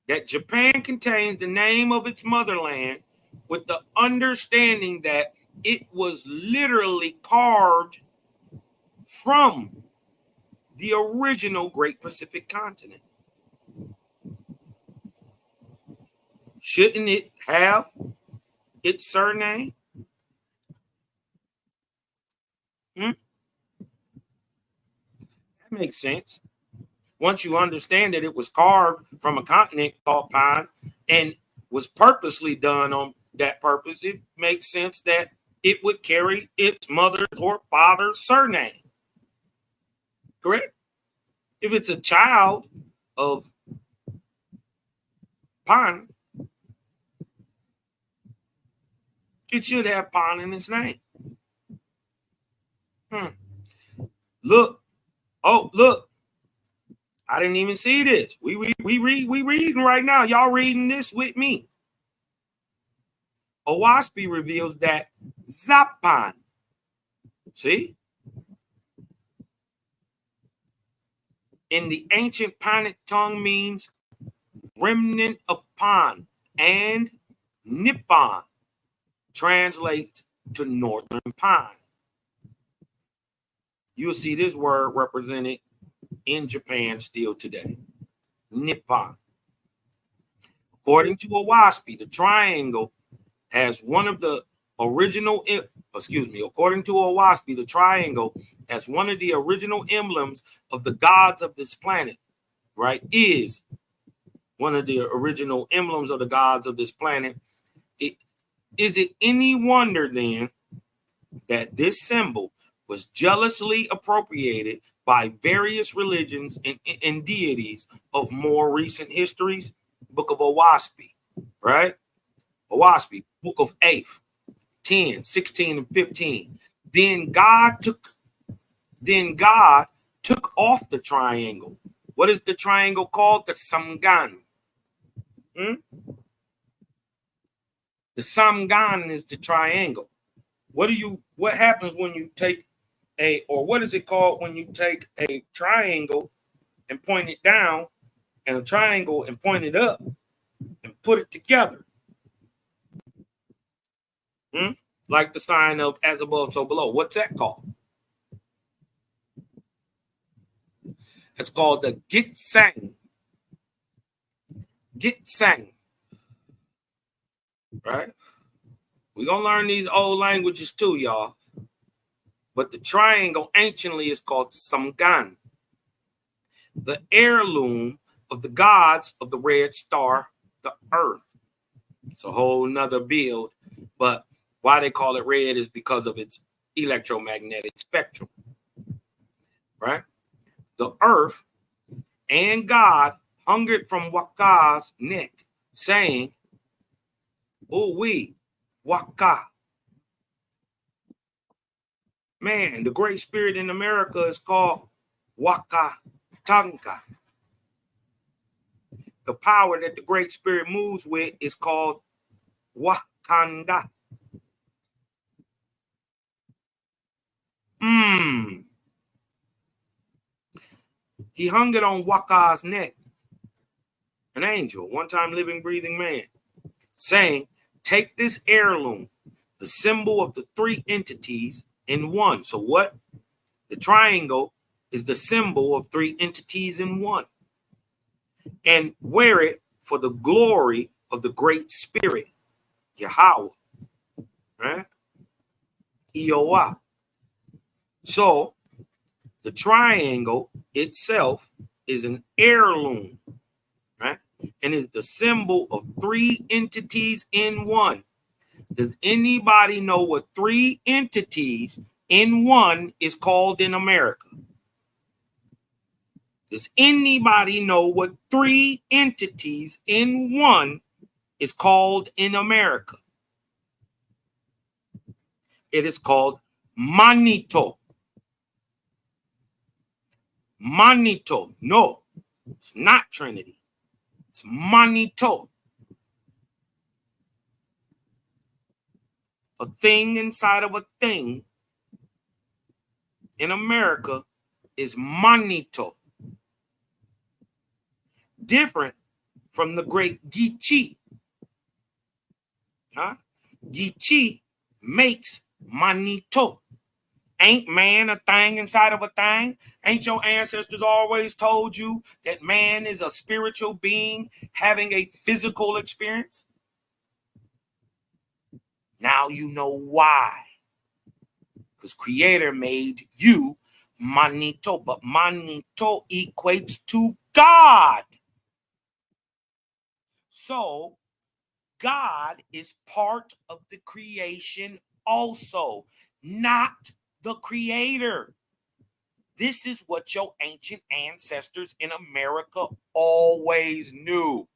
that Japan contains the name of its motherland with the understanding that it was literally carved from the original Great Pacific Continent? Shouldn't it have its surname? That makes sense. Once you understand that it was carved from a continent called Pan and was purposely done on that purpose, it makes sense that it would carry its mother's or father's surname. Correct? If it's a child of Pan, it should have Pan in its name. Look. Oh, look. I didn't even see this. We reading right now. Y'all reading this with me. Owaspy reveals that Zapan, see, in the ancient Panic tongue means remnant of Pan, and Nippon translates to northern pine. You'll see this word represented in Japan still today. Nippon. According to Owaspy, the triangle has one of the original, according to Owaspy, the triangle as one of the original emblems of the gods of this planet, right? Is one of the original emblems of the gods of this planet. Is it any wonder then that this symbol was jealously appropriated by various religions and deities of more recent histories? Book of Owaspy, right? Owaspy, Book of 8th, 10, 16, and 15. Then God took off the triangle. What is the triangle called? The Samgan. The Samgan is the triangle. What happens when you take what is it called when you take a triangle and point it down, and a triangle and point it up and put it together? Like the sign of as above, so below. What's that called? It's called the Gitsang. Gitsang. Right? We're going to learn these old languages too, y'all. But the triangle anciently is called Samgan, the heirloom of the gods of the red star, the earth. It's a whole nother build, but why they call it red is because of its electromagnetic spectrum, right? The earth and God hungered from Waka's neck, saying, "Oh, we, Waka." Man, the great spirit in America is called Waka Tanka. The power that the great spirit moves with is called Wakanda. He hung it on Waka's neck, an angel, one-time living, breathing man, saying, "Take this heirloom, the symbol of the three entities in one." So what? The triangle is the symbol of three entities in one. "And wear it for the glory of the great spirit, Yahweh." Right? Iowa. So the triangle itself is an heirloom, right? And is the symbol of three entities in one. Does anybody know what three entities in one is called in America? Does anybody know what three entities in one is called in America? It is called Manito. Manito. No, it's not Trinity. It's Manito. A thing inside of a thing in America is Manito. Different from the great Gichi. Gichi makes Manito. Ain't man a thing inside of a thing? Ain't your ancestors always told you that man is a spiritual being having a physical experience? Now you know why. Because Creator made you Manito, but Manito equates to God. So God is part of the creation also, not the Creator. This is what your ancient ancestors in America always knew.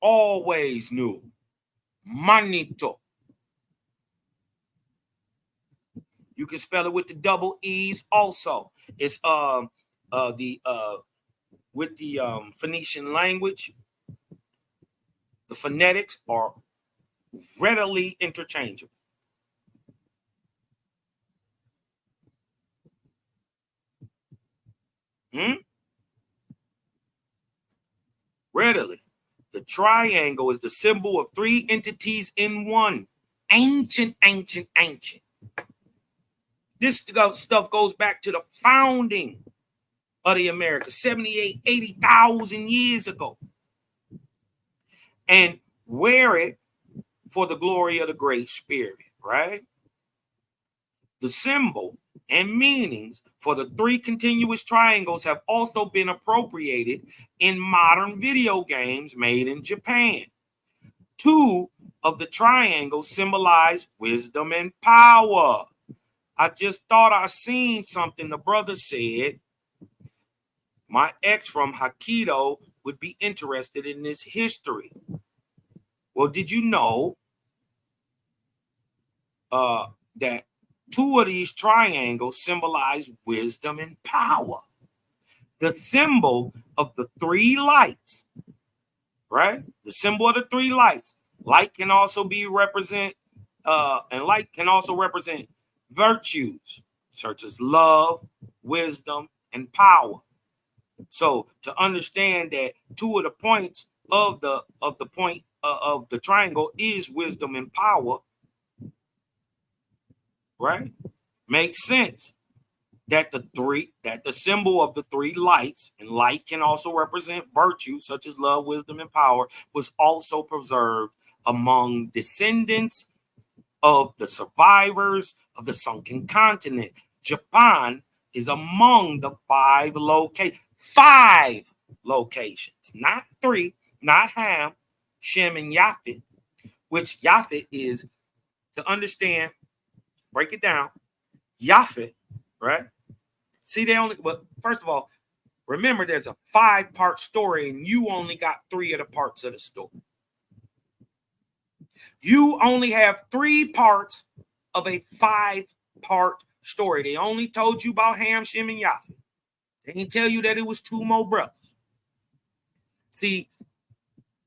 Always knew. Manito. You can spell it with the double E's also. It's with the Phoenician language, the phonetics are readily interchangeable. Readily. The triangle is the symbol of three entities in one. Ancient. This stuff goes back to the founding of the Americas, 78, 80,000 years ago. And wear it for the glory of the Great Spirit, right? The symbol and meanings for the three continuous triangles have also been appropriated in modern video games made in Japan. Two of the triangles symbolize wisdom and power. I just thought I seen something. The brother said, my ex from Hokkaido would be interested in this history. Well, did you know that two of these triangles symbolize wisdom and power? The symbol of the three lights, right? The symbol of the three lights. Light can also be represent, and light can also represent virtues, such as love, wisdom, and power. So to understand that two of the points of the point of the triangle is wisdom and power, right? Makes sense that the symbol of the three lights, and light can also represent virtue such as love, wisdom, and power, was also preserved among descendants of the survivors of the sunken continent. Japan is among the five locations, not three, not Ham, Shem, and Yafet, which Yafet is, to understand, break it down, Yafet, right? See, well, first of all, remember there's a 5-part story and you only got 3 of the parts of the story. You only have 3 parts of a 5-part story. They only told you about Ham, Shem, and Yafet. They didn't tell you that it was 2 more brothers. See,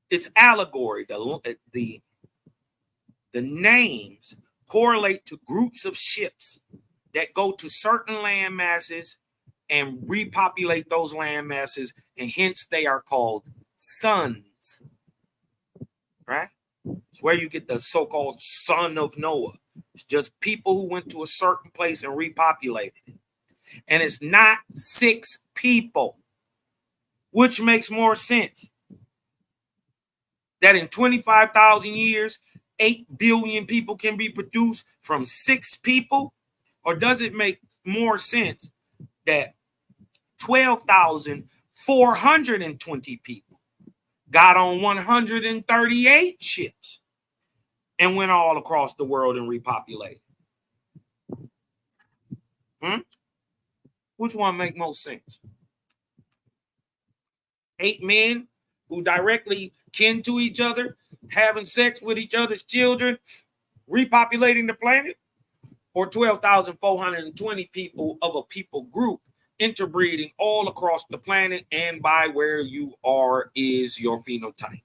it's allegory. The names correlate to groups of ships that go to certain land masses and repopulate those land masses, and hence they are called sons, right? It's where you get the so-called son of Noah. It's just people who went to a certain place and repopulated it. And it's not 6 people, which makes more sense. That in 25,000 years, 8 billion people can be produced from 6 people? Or does it make more sense that 12,420 people got on 138 ships and went all across the world and repopulated? Which one make most sense? 8 men who directly kin to each other, having sex with each other's children, repopulating the planet? Or 12,420 people of a people group interbreeding all across the planet, and by where you are is your phenotype?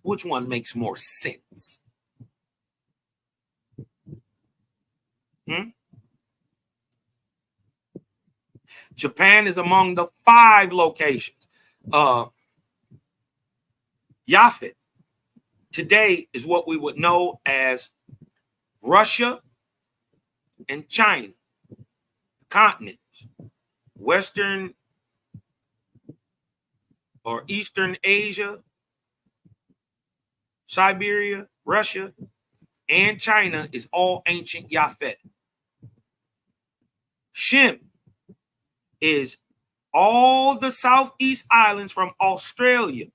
Which one makes more sense? Japan is among the 5 locations. Yafet today is what we would know as Russia and China, continents, Western or Eastern Asia, Siberia, Russia, and China is all ancient Yafet. Shem is all the Southeast islands from Australia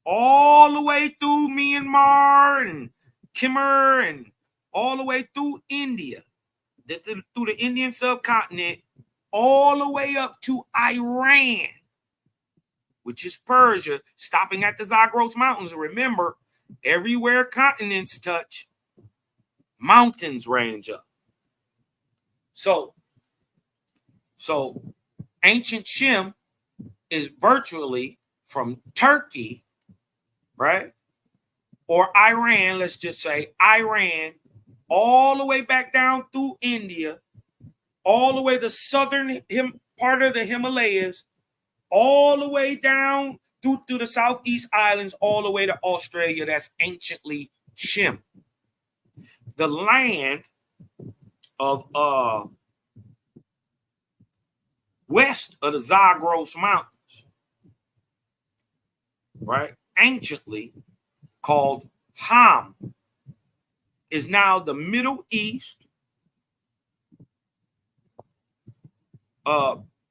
all the way through Myanmar and Khmer and all the way through India, through the Indian subcontinent, all the way up to Iran, which is Persia, stopping at the Zagros Mountains. Remember, everywhere continents touch, mountains range up. So Ancient Shem is virtually from Turkey, right? Or Iran, let's just say Iran, all the way back down through India, all the way to the southern part of the Himalayas, all the way down through the Southeast Islands, all the way to Australia. That's anciently Shem. The land of west of the Zagros Mountains, right? Anciently called Ham, is now the Middle East,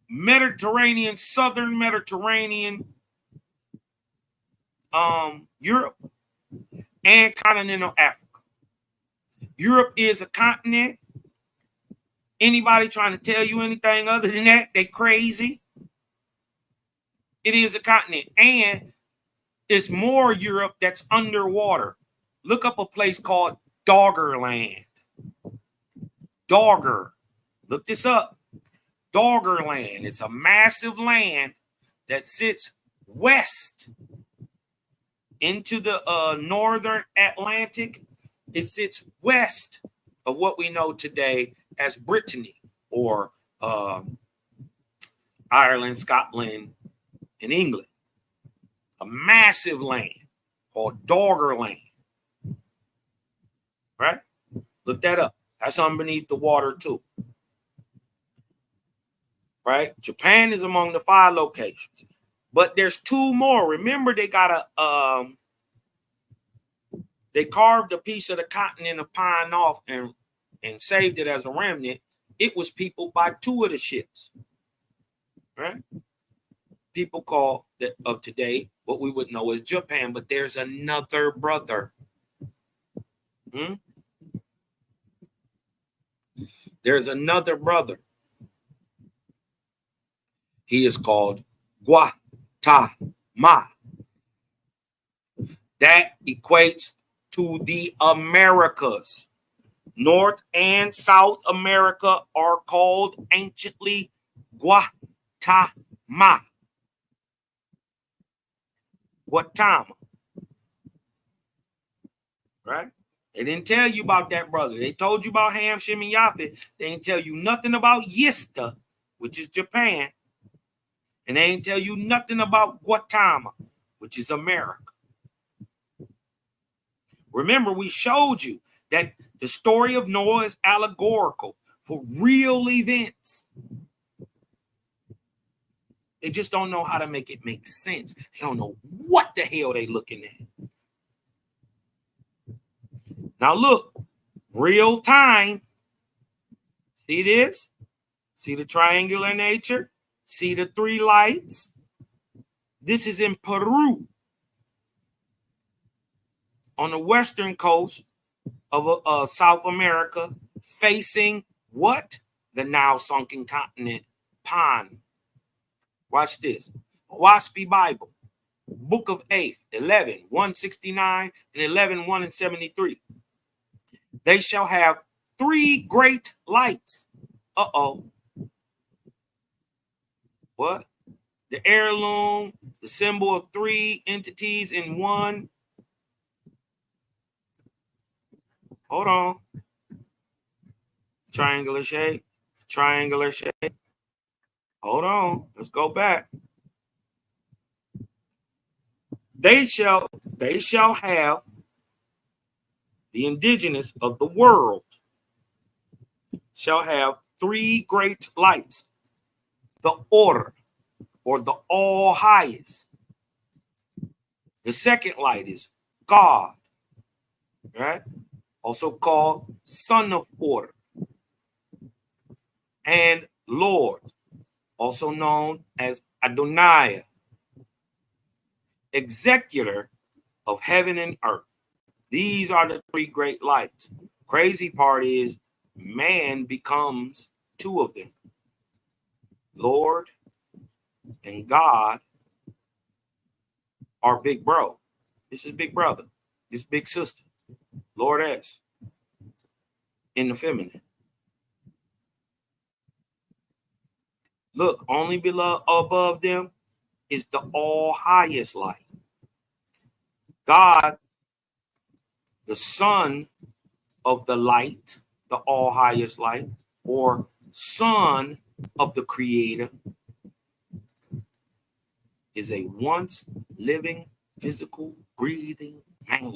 Mediterranean, Southern Mediterranean, Europe, and continental Africa. Europe is a continent. Anybody trying to tell you anything other than that, they crazy. It is a continent, and it's more Europe that's underwater. Look up a place called Doggerland. Dogger. Look this up. Doggerland. It's a massive land that sits west into the northern Atlantic. It sits west of what we know today as Brittany, or Ireland, Scotland, and England. A massive land called Doggerland. Right? Look that up. That's underneath the water too. Right? Japan is among the 5 locations. But there's 2 more. Remember, they got they carved a piece of the continent of pine off and saved it as a remnant. It was peopled by 2 of the ships. Right? People call that of today what we would know as Japan, but there's another brother. There's another brother. He is called Guatemala. That equates to the Americas. North and South America are called anciently Guatemala. Guatemala. Right? They didn't tell you about that brother. They told you about Ham, Shem, and Yafet. They didn't tell you nothing about Yista, which is Japan. And they didn't tell you nothing about Guatemala, which is America. Remember, we showed you that the story of Noah is allegorical for real events. They just don't know how to make it make sense. They don't know what the hell they looking at. Now look, real time. See this? See the triangular nature? See the 3 lights? This is in Peru, on the western coast of South America, facing what? The now sunken continent, Pan. Watch this. WASPI Bible, Book of 8th, 11, 169, and 11, 1 and 73. They shall have 3 great lights. What? The heirloom, the symbol of 3 entities in one. Hold on. Triangular shape. Triangular shape. Hold on. Let's go back. They shall have the indigenous of the world shall have 3 great lights. The order, or the all highest. The second light is God, right? Also called Son of Order. And Lord, also known as Adonai, executor of heaven and earth. These are the 3 great lights. Crazy part is man becomes 2 of them. Lord and God are big bro. This is big brother. This big sister. Lordess in the feminine. Look, only below above them is the all highest light. God, the Son of the light, the all highest light, or Son of the Creator, is a once living, physical, breathing man.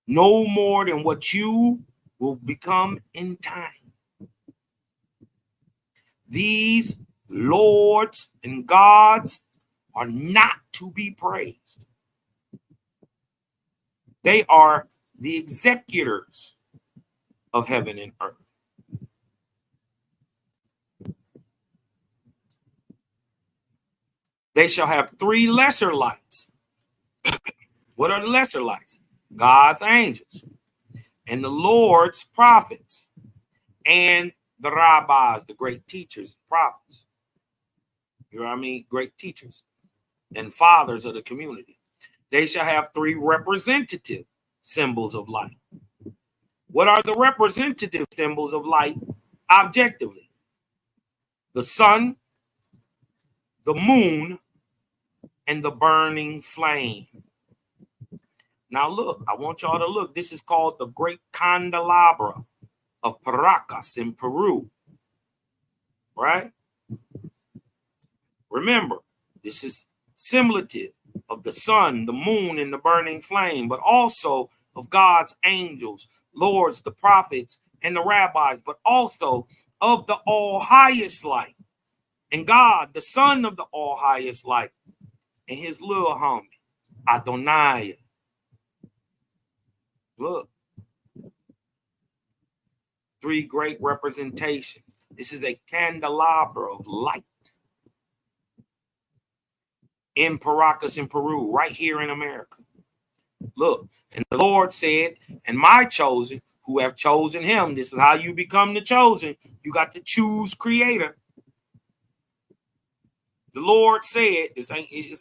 No more than what you will become in time. These lords and gods are not to be praised. They are the executors of heaven and earth. They shall have three lesser lights. What are the lesser lights? God's angels and the Lord's prophets and the rabbis, the great teachers, prophets. You know what I mean? Great teachers and fathers of the community. They shall have three representative symbols of light. What are the representative symbols of light objectively? The sun, the moon, and the burning flame. Now look, I want y'all to look. This is called the Great Candelabra of Paracas in Peru, right? Remember, this is simulative of the sun, the moon, and the burning flame, but also of God's angels, lords, the prophets, and the rabbis, but also of the all highest light. And God, the Son of the all highest light, and his little homie, Adonai. Look. Three great representations. This is a candelabra of light in Paracas in Peru, right here in America. Look, and the Lord said, and my chosen, who have chosen him. This is how you become the chosen. You got to choose creator. The Lord said, this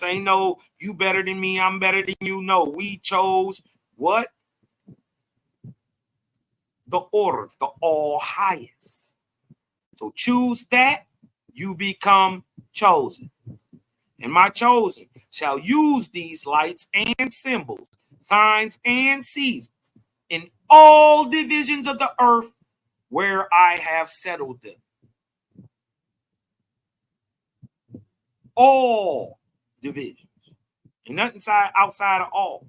ain't no, you better than me, I'm better than you. No, we chose what? The order, the all highest. So choose that, you become chosen. And my chosen shall use these lights and symbols, signs and seasons in all divisions of the earth where I have settled them. All divisions. And nothing outside of all.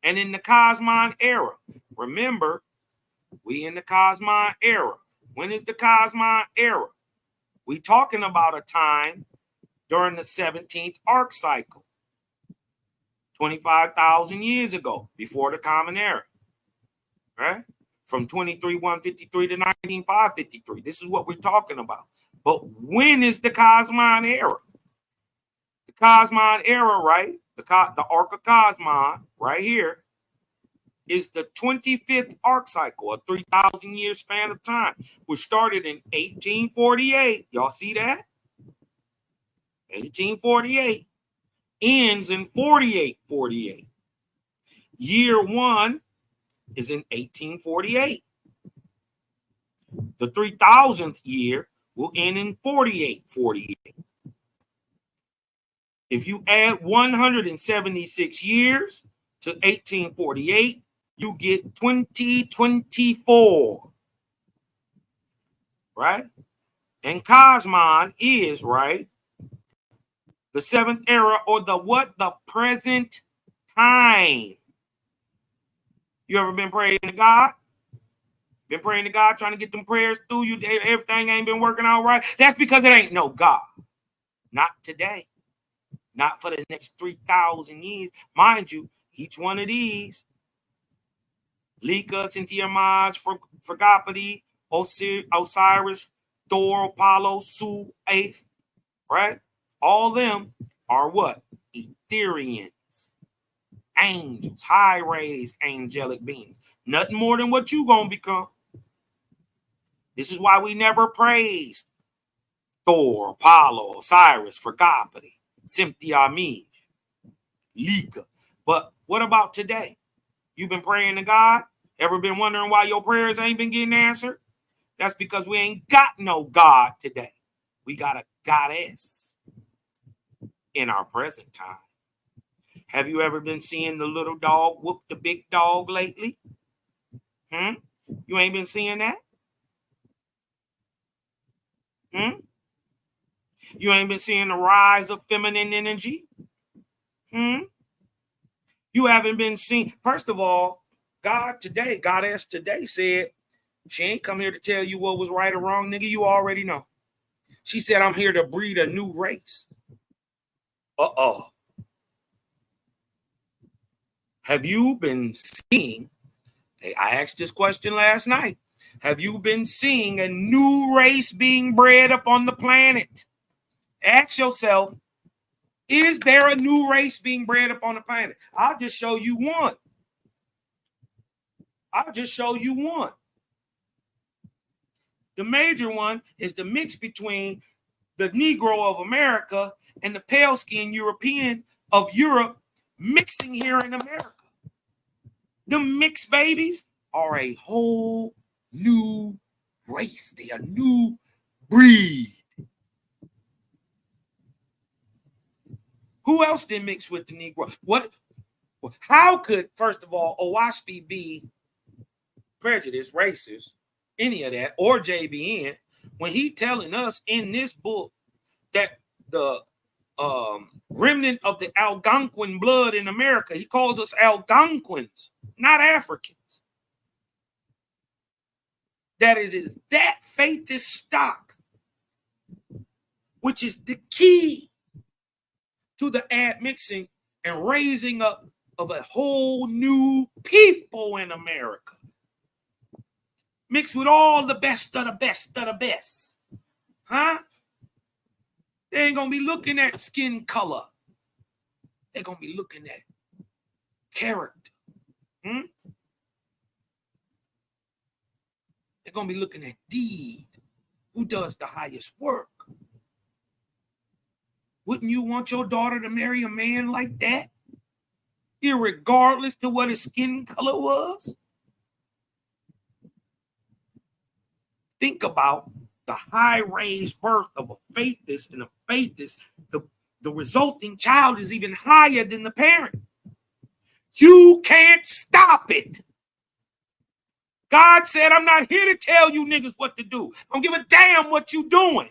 And in the Cosmon era, remember, we in the Cosmon era. When is the Cosmon era? We talking about a time during the 17th arc cycle, 25,000 years ago, before the Common Era, right? From 23,153 to 19,553. This is what we're talking about. But when is the Cosmon Era? The Cosmon Era, right? The arc of Cosmon, right here, is the 25th arc cycle, a 3,000 year span of time, which started in 1848. Y'all see that? 1848 ends in 4848. Year one is in 1848. The 3000th year will end in 4848. If you add 176 years to 1848, you get 2024, right? And Cosmon is, right, the seventh era, or the what? The present time. You ever been praying to God? Been praying to God, trying to get them prayers through you. Everything ain't been working out right. That's because it ain't no God. Not today. Not for the next 3,000 years. Mind you, each one of these, Lika, Cynthia Maj, Fragopity, Osiris, Thor, Apollo, Su, Eighth, right? All them are what? Etherians, angels, high-raised angelic beings. Nothing more than what you gonna become. This is why we never praised Thor, Apollo, Osiris, Fragopity, Cynthia Maj, Lika. But what about today? You've been praying to God? Ever been wondering why your prayers ain't been getting answered? That's because we ain't got no God today. We got a goddess in our present time. Have you ever been seeing the little dog whoop the big dog lately? You ain't been seeing that? You ain't been seeing the rise of feminine energy? You haven't been seeing. First of all, Goddess today said she ain't come here to tell you what was right or wrong, nigga. You already know. She said, I'm here to breed a new race. Have you been seeing? I asked this question last night. Have you been seeing a new race being bred upon the planet? Ask yourself, is there a new race being bred upon the planet? I'll just show you one. The major one is the mix between the Negro of America and the pale-skinned European of Europe mixing here in America. The mixed babies are a whole new race. They are a new breed. Who else did mix with the Negro? How could, first of all, Owaspi be prejudiced, racist, any of that, or JBN, when he telling us in this book that the remnant of the Algonquin blood in America, he calls us Algonquins, not Africans. That it is that faith is stock, which is the key to the admixing and raising up of a whole new people in America. Mixed with all the best of the best of the best. Huh? They ain't going to be looking at skin color. They're going to be looking at character. They're going to be looking at deed. Who does the highest work? Wouldn't you want your daughter to marry a man like that? Irregardless to what his skin color was? Think about the high-raised birth of a faithless and a faithless. The resulting child is even higher than the parent. You can't stop it. God said, I'm not here to tell you niggas what to do. I don't give a damn what you doing.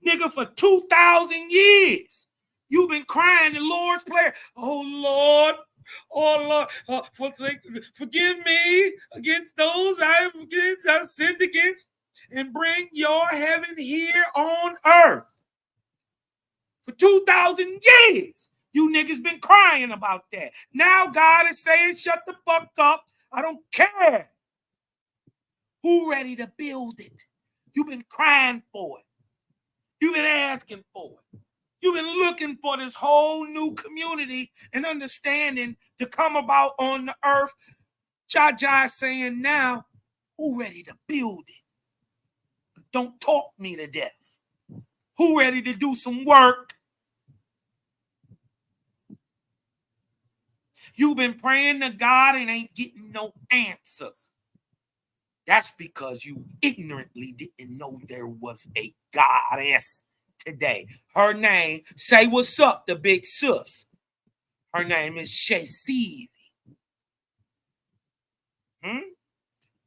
Nigga, for 2,000 years, you've been crying the Lord's Prayer. Oh, Lord, forgive me against those I have sinned against, and bring your heaven here on earth. For 2,000 years, you niggas been crying about that. Now God is saying, shut the fuck up. I don't care. Who ready to build it? You've been crying for it. You've been asking for it. You've been looking for this whole new community and understanding to come about on the earth. Jaja is saying now, who ready to build it? Don't talk me to death. Who ready to do some work? You've been praying to God and ain't getting no answers. That's because you ignorantly didn't know there was a goddess today. Her name, say what's up, the big sis. Her name is Jehovih.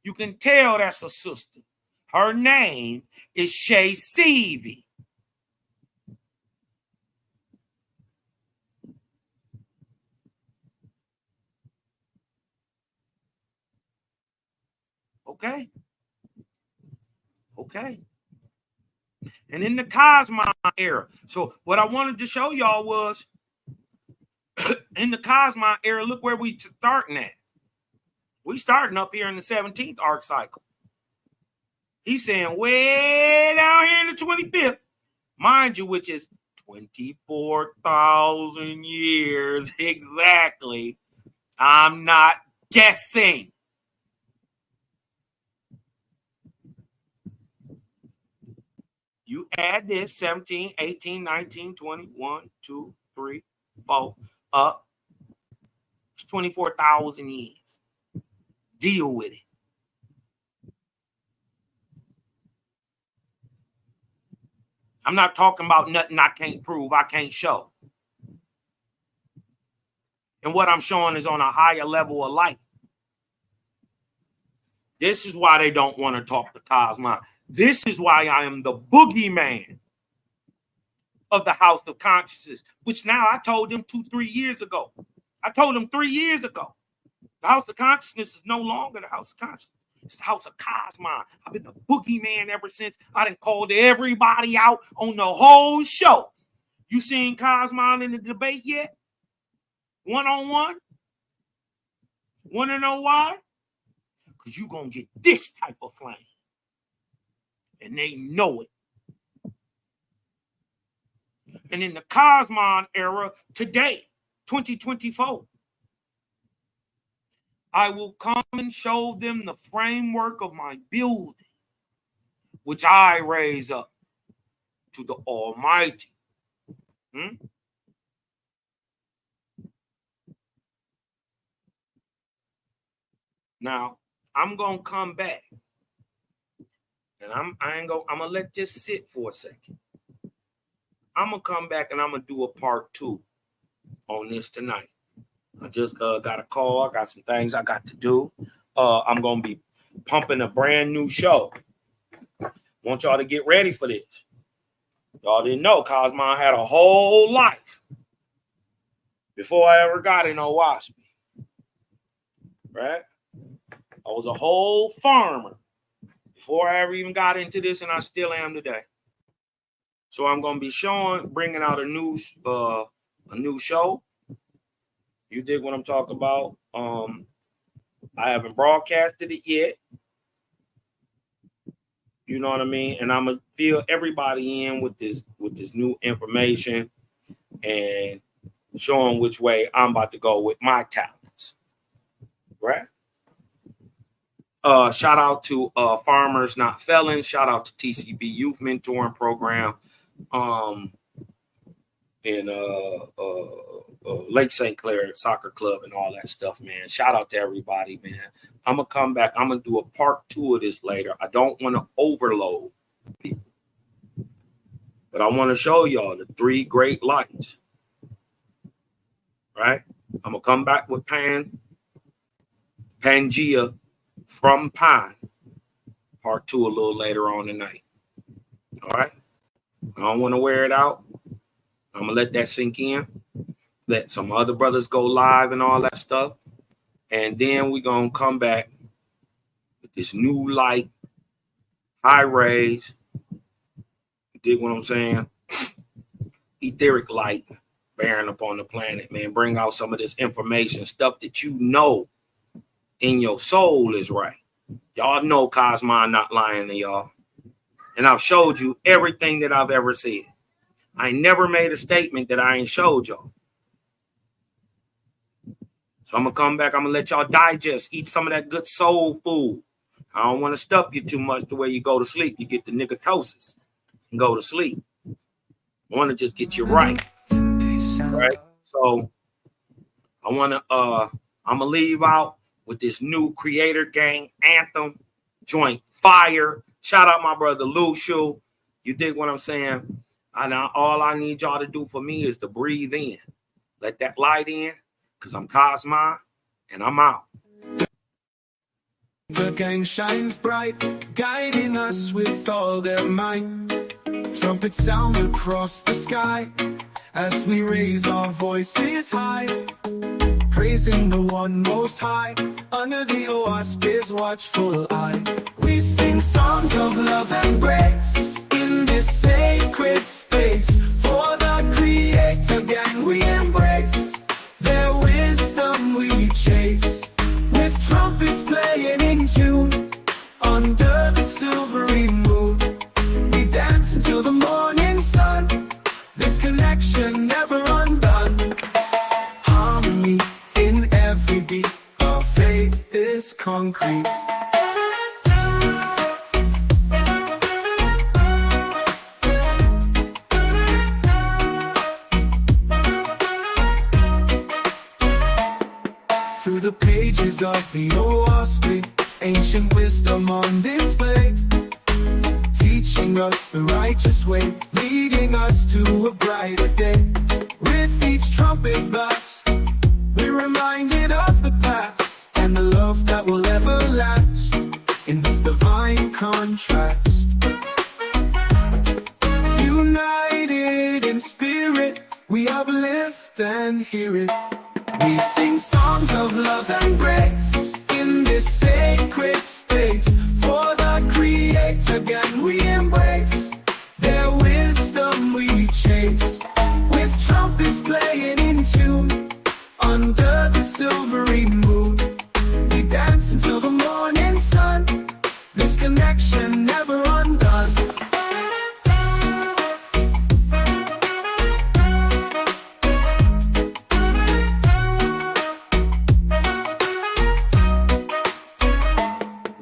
You can tell that's a sister. Her name is Jehovih. Okay. And in the Cosmon era. So what I wanted to show y'all was in the Cosmon era, look where we starting at. We starting up here in the 17th arc cycle. He's saying way down here in the 25th, mind you, which is 24,000 years exactly. I'm not guessing. You add this 17, 18, 19, 20, 1, 2, 3, 4, up. It's 24,000 years. Deal with it. I'm not talking about nothing I can't prove, I can't show. And what I'm showing is on a higher level of light. This is why they don't want to talk to Cosmo. This is why I am the boogeyman of the House of Consciousness, which now I told them 2-3 years ago. I told them 3 years ago. The House of Consciousness is no longer the House of Consciousness. It's the House of Cosmo. I've been the boogeyman ever since. I done called everybody out on the whole show. You seen Cosmo in the debate yet? One-on-one? Want to know why? Because you're going to get this type of flame. And they know it. And in the Cosmo era today, 2024, I will come and show them the framework of my building, which I raise up to the Almighty. Now, I'm gonna come back, and I'm gonna let this sit for a second. I'm gonna come back and I'm gonna do a part 2 on this tonight. I just got a call. I got some things I got to do. I'm gonna be pumping a brand new show. Want y'all to get ready for this. Y'all didn't know Cosmo had a whole life before I ever got in Owaspy. Right? I was a whole farmer before I ever even got into this, and I still am today. So I'm gonna be bringing out a new show. You dig what I'm talking about? I haven't broadcasted it yet. You know what I mean? And I'm gonna fill everybody in with this new information and show them which way I'm about to go with my talents. Right? Shout out to Farmers Not Felons. Shout out to TCB Youth Mentoring Program. In Lake St. Clair Soccer Club and all that stuff, man. Shout out to everybody, man. I'm gonna come back. I'm gonna do a part 2 of this later. I don't want to overload people, but I want to show y'all the 3 great lights. Right? I'm gonna come back with Pangea from Pine, part 2 a little later on tonight. All right. I don't want to wear it out. I'm gonna let that sink in. Let some other brothers go live and all that stuff. And then we're gonna come back with this new light, high rays. You dig what I'm saying? Etheric light bearing upon the planet, man. Bring out some of this information, stuff that you know in your soul is right. Y'all know Cosmo not lying to y'all. And I've showed you everything that I've ever said. I never made a statement that I ain't showed y'all. So I'm going to come back. I'm going to let y'all digest, eat some of that good soul food. I don't want to stuff you too much the way you go to sleep. You get the nigatosis and go to sleep. I want to just get you right. Right? So I want to, I'm going to leave out with this new Creator Gang anthem, joint fire. Shout out my brother Luciu. You dig what I'm saying? And all I need y'all to do for me is to breathe in. Let that light in, because I'm Cosmo, and I'm out. The gang shines bright, guiding us with all their might. Trumpets sound across the sky, as we raise our voices high, praising the one most high, under the Owaspy's watchful eye. We sing songs of love and grace in this sacred space. For the Creator gang we embrace, their wisdom we chase, with trumpets playing in tune, under the silvery moon. We dance until the morning sun, this connection never undone. Harmony in every beat, our faith is concrete. Through the pages of the Owaspy, ancient wisdom on display, teaching us the righteous way, leading us to a brighter day. With each trumpet blast, we're reminded of the past and the love that will ever last in this divine contrast. United in spirit, we uplift and hear it. We sing songs of love and grace in this sacred space. For the Creator again we embrace, their wisdom we chase. With trumpets playing in tune, under the silvery moon, we dance until the morning sun, this connection never undone.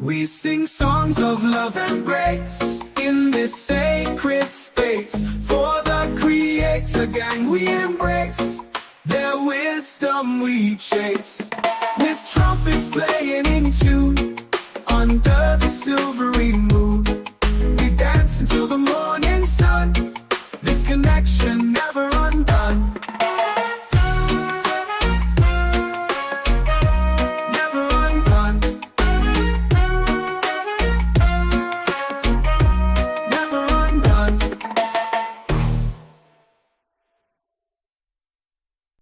We sing songs of love and grace in this sacred space. For the Creator gang we embrace, their wisdom we chase. With trumpets playing in tune, under the silvery